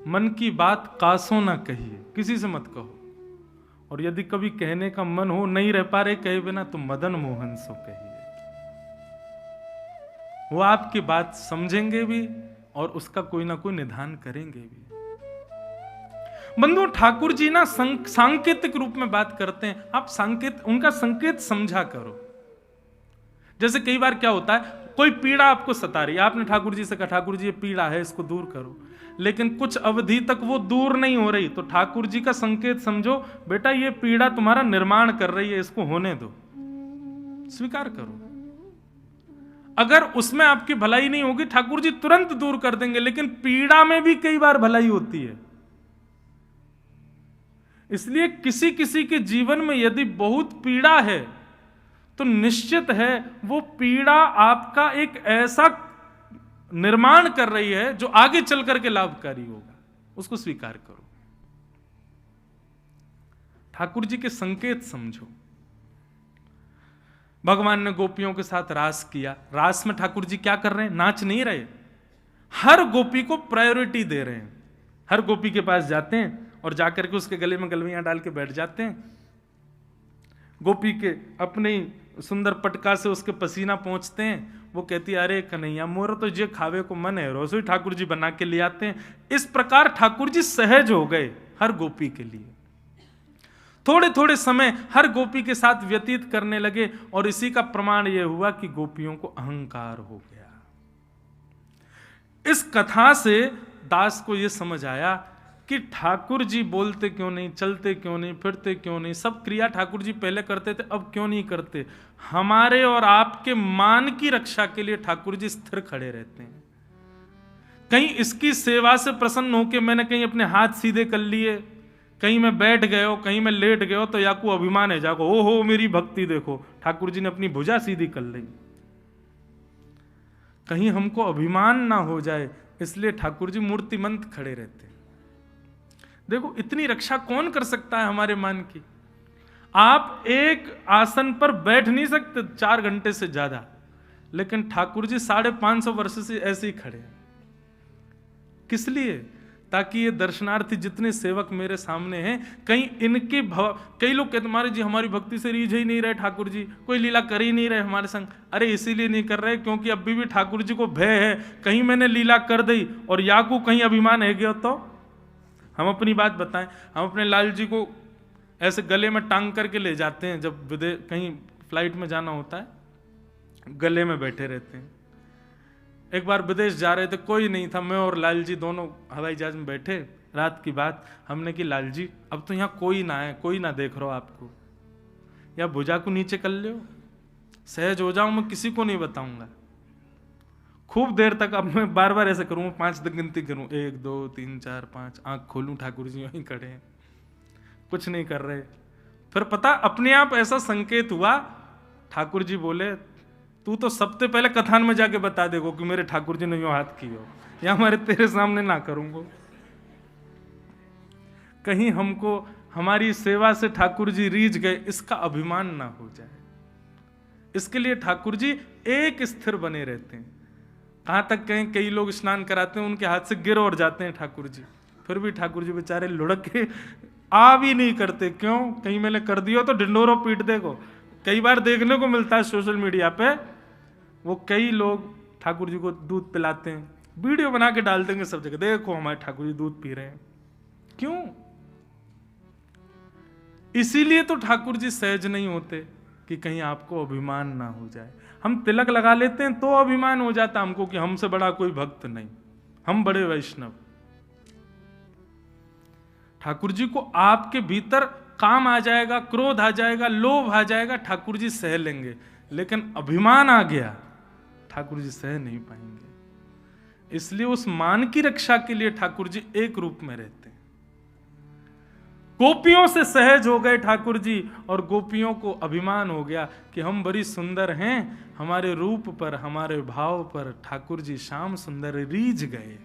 मन की बात कासों ना कहिए, किसी से मत कहो। और यदि कभी कहने का मन हो, नहीं रह पा रहे कहे बिना, तो मदन मोहन सो कहिए। वो आपकी बात समझेंगे भी और उसका कोई ना कोई निदान करेंगे भी। बंधु, ठाकुर जी ना सांकेतिक रूप में बात करते हैं। आप उनका संकेत समझा करो। जैसे कई बार क्या होता है, कोई पीड़ा आपको सता रही है, आपने ठाकुर जी से कहा ठाकुर जी ये पीड़ा है, इसको दूर करो, लेकिन कुछ अवधि तक वो दूर नहीं हो रही, तो ठाकुर जी का संकेत समझो, बेटा ये पीड़ा तुम्हारा निर्माण कर रही है, इसको होने दो, स्वीकार करो। अगर उसमें आपकी भलाई नहीं होगी, ठाकुर जी तुरंत दूर कर देंगे, लेकिन पीड़ा में भी कई बार भलाई होती है। इसलिए किसी किसी के जीवन में यदि बहुत पीड़ा है तो निश्चित है वो पीड़ा आपका एक ऐसा निर्माण कर रही है जो आगे चल करके लाभकारी होगा, उसको स्वीकार करो। ठाकुर जी के संकेत समझो। भगवान ने गोपियों के साथ रास किया। रास में ठाकुर जी क्या कर रहे हैं? नाच नहीं रहे, हर गोपी को प्रायोरिटी दे रहे हैं। हर गोपी के पास जाते हैं और जाकर के उसके गले में गलवियां डाल के बैठ जाते हैं। गोपी के अपने ही सुंदर पटका से उसके पसीना पहुंचते हैं। वो कहती है अरे कन्हैया मोर तो जे खावे को मन है, रसोई ठाकुर जी बना के ले आते हैं। इस प्रकार ठाकुर जी सहज हो गए हर गोपी के लिए। थोड़े थोड़े समय हर गोपी के साथ व्यतीत करने लगे और इसी का प्रमाण यह हुआ कि गोपियों को अहंकार हो गया। इस कथा से दास को यह समझ आया कि ठाकुर जी बोलते क्यों नहीं, चलते क्यों नहीं, फिरते क्यों नहीं, सब क्रिया ठाकुर जी पहले करते थे, अब क्यों नहीं करते? हमारे और आपके मान की रक्षा के लिए ठाकुर जी स्थिर खड़े रहते हैं। कहीं इसकी सेवा से प्रसन्न होकर मैंने कहीं अपने हाथ सीधे कर लिए, कहीं मैं बैठ गए हो, कहीं मैं लेट गए हो, तो याकू अभिमान है जाको, ओ हो मेरी भक्ति देखो, ठाकुर जी ने अपनी भुजा सीधी कर ली। कहीं हमको अभिमान ना हो जाए, इसलिए ठाकुर जी मूर्तिमंत खड़े रहते हैं। देखो इतनी रक्षा कौन कर सकता है हमारे मान की? आप एक आसन पर बैठ नहीं सकते 4 घंटे से ज्यादा, लेकिन ठाकुर जी 550 वर्ष से ऐसे ही खड़े हैं। किस लिए? ताकि ये दर्शनार्थी जितने सेवक मेरे सामने हैं, कहीं इनके कई लोग कहते महाराज जी हमारी भक्ति से रीझ ही नहीं रहे, ठाकुर जी कोई लीला कर ही नहीं रहे हमारे संग। अरे इसीलिए नहीं कर रहे क्योंकि अभी भी ठाकुर जी को भय है, कहीं मैंने लीला कर दी और याकू कहीं अभिमान है गया तो। हम अपनी बात बताएं, हम अपने लाल जी को ऐसे गले में टांग करके ले जाते हैं, जब कहीं फ्लाइट में जाना होता है गले में बैठे रहते हैं। एक बार विदेश जा रहे थे, कोई नहीं था, मैं और लाल जी दोनों हवाई जहाज में बैठे, रात की बात। हमने कि लाल जी अब तो यहाँ कोई ना है, कोई ना देख रहा हो आपको, या भुजा को नीचे कर लो, सहज हो जाऊं, मैं किसी को नहीं बताऊंगा। खूब देर तक अब मैं बार बार ऐसे करूँ, 5 तक गिनती करूँ, 1 2 3 4 5, आंख खोलूं, ठाकुर जी वहीं खड़े हैं, कुछ नहीं कर रहे। फिर पता अपने आप ऐसा संकेत हुआ, ठाकुर जी बोले तू तो सबसे पहले कथान में जाके बता देगो कि मेरे ठाकुर जी ने यूं हाथ किया, या हमारे तेरे सामने ना करूंगा। कहीं हमको हमारी सेवा से ठाकुर जी रीझ गए इसका अभिमान ना हो जाए, इसके लिए ठाकुर जी एक स्थिर बने रहते हैं। कहां तक कहीं कई लोग स्नान कराते हैं, उनके हाथ से गिर और जाते हैं ठाकुर जी, फिर भी ठाकुर जी बेचारे लुढ़क के आ भी नहीं करते। क्यों? कहीं मैंने कर दिया तो ढिंडोरो पीट देगो। कई बार देखने को मिलता है सोशल मीडिया पे, वो कई लोग ठाकुर जी को दूध पिलाते हैं, वीडियो बना के डाल देंगे सब जगह, देखो हमारे ठाकुर जी दूध पी रहे हैं। क्यों? इसीलिए तो ठाकुर जी सहज नहीं होते कि कहीं आपको अभिमान ना हो जाए। हम तिलक लगा लेते हैं तो अभिमान हो जाता हमको कि हमसे बड़ा कोई भक्त नहीं, हम बड़े वैष्णव। ठाकुर जी को आपके भीतर काम आ जाएगा, क्रोध आ जाएगा, लोभ आ जाएगा, ठाकुर जी सह लेंगे, लेकिन अभिमान आ गया ठाकुर जी सह नहीं पाएंगे। इसलिए उस मान की रक्षा के लिए ठाकुर जी एक रूप में रहते हैं। गोपियों से सहज हो गए ठाकुर जी, और गोपियों को अभिमान हो गया कि हम बड़ी सुंदर हैं, हमारे रूप पर, हमारे भाव पर ठाकुर जी श्याम सुंदर रीझ गए।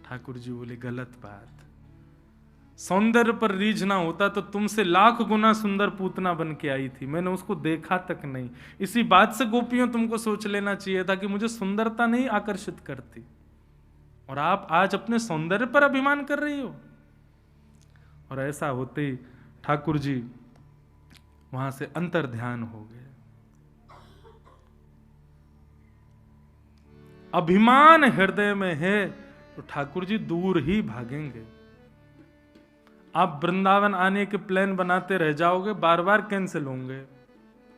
ठाकुर जी बोले गलत बात, सौंदर्य पर रीझना होता तो तुमसे लाख गुना सुंदर पूतना बन के आई थी, मैंने उसको देखा तक नहीं। इसी बात से गोपियों तुमको सोच लेना चाहिए था कि मुझे सुंदरता नहीं आकर्षित करती, और आप आज अपने सौंदर्य पर अभिमान कर रही हो। और ऐसा होते ही ठाकुर जी वहां से अंतर ध्यान हो गए। अभिमान हृदय में है तो ठाकुर जी दूर ही भागेंगे। आप वृंदावन आने के प्लान बनाते रह जाओगे, बार बार कैंसिल होंगे,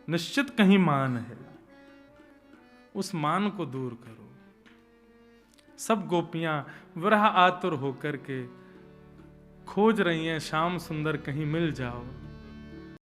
निश्चित कहीं मान है, उस मान को दूर करो। सब गोपियां विरह आतुर होकर के खोज रही हैं, श्याम सुंदर कहीं मिल जाओ।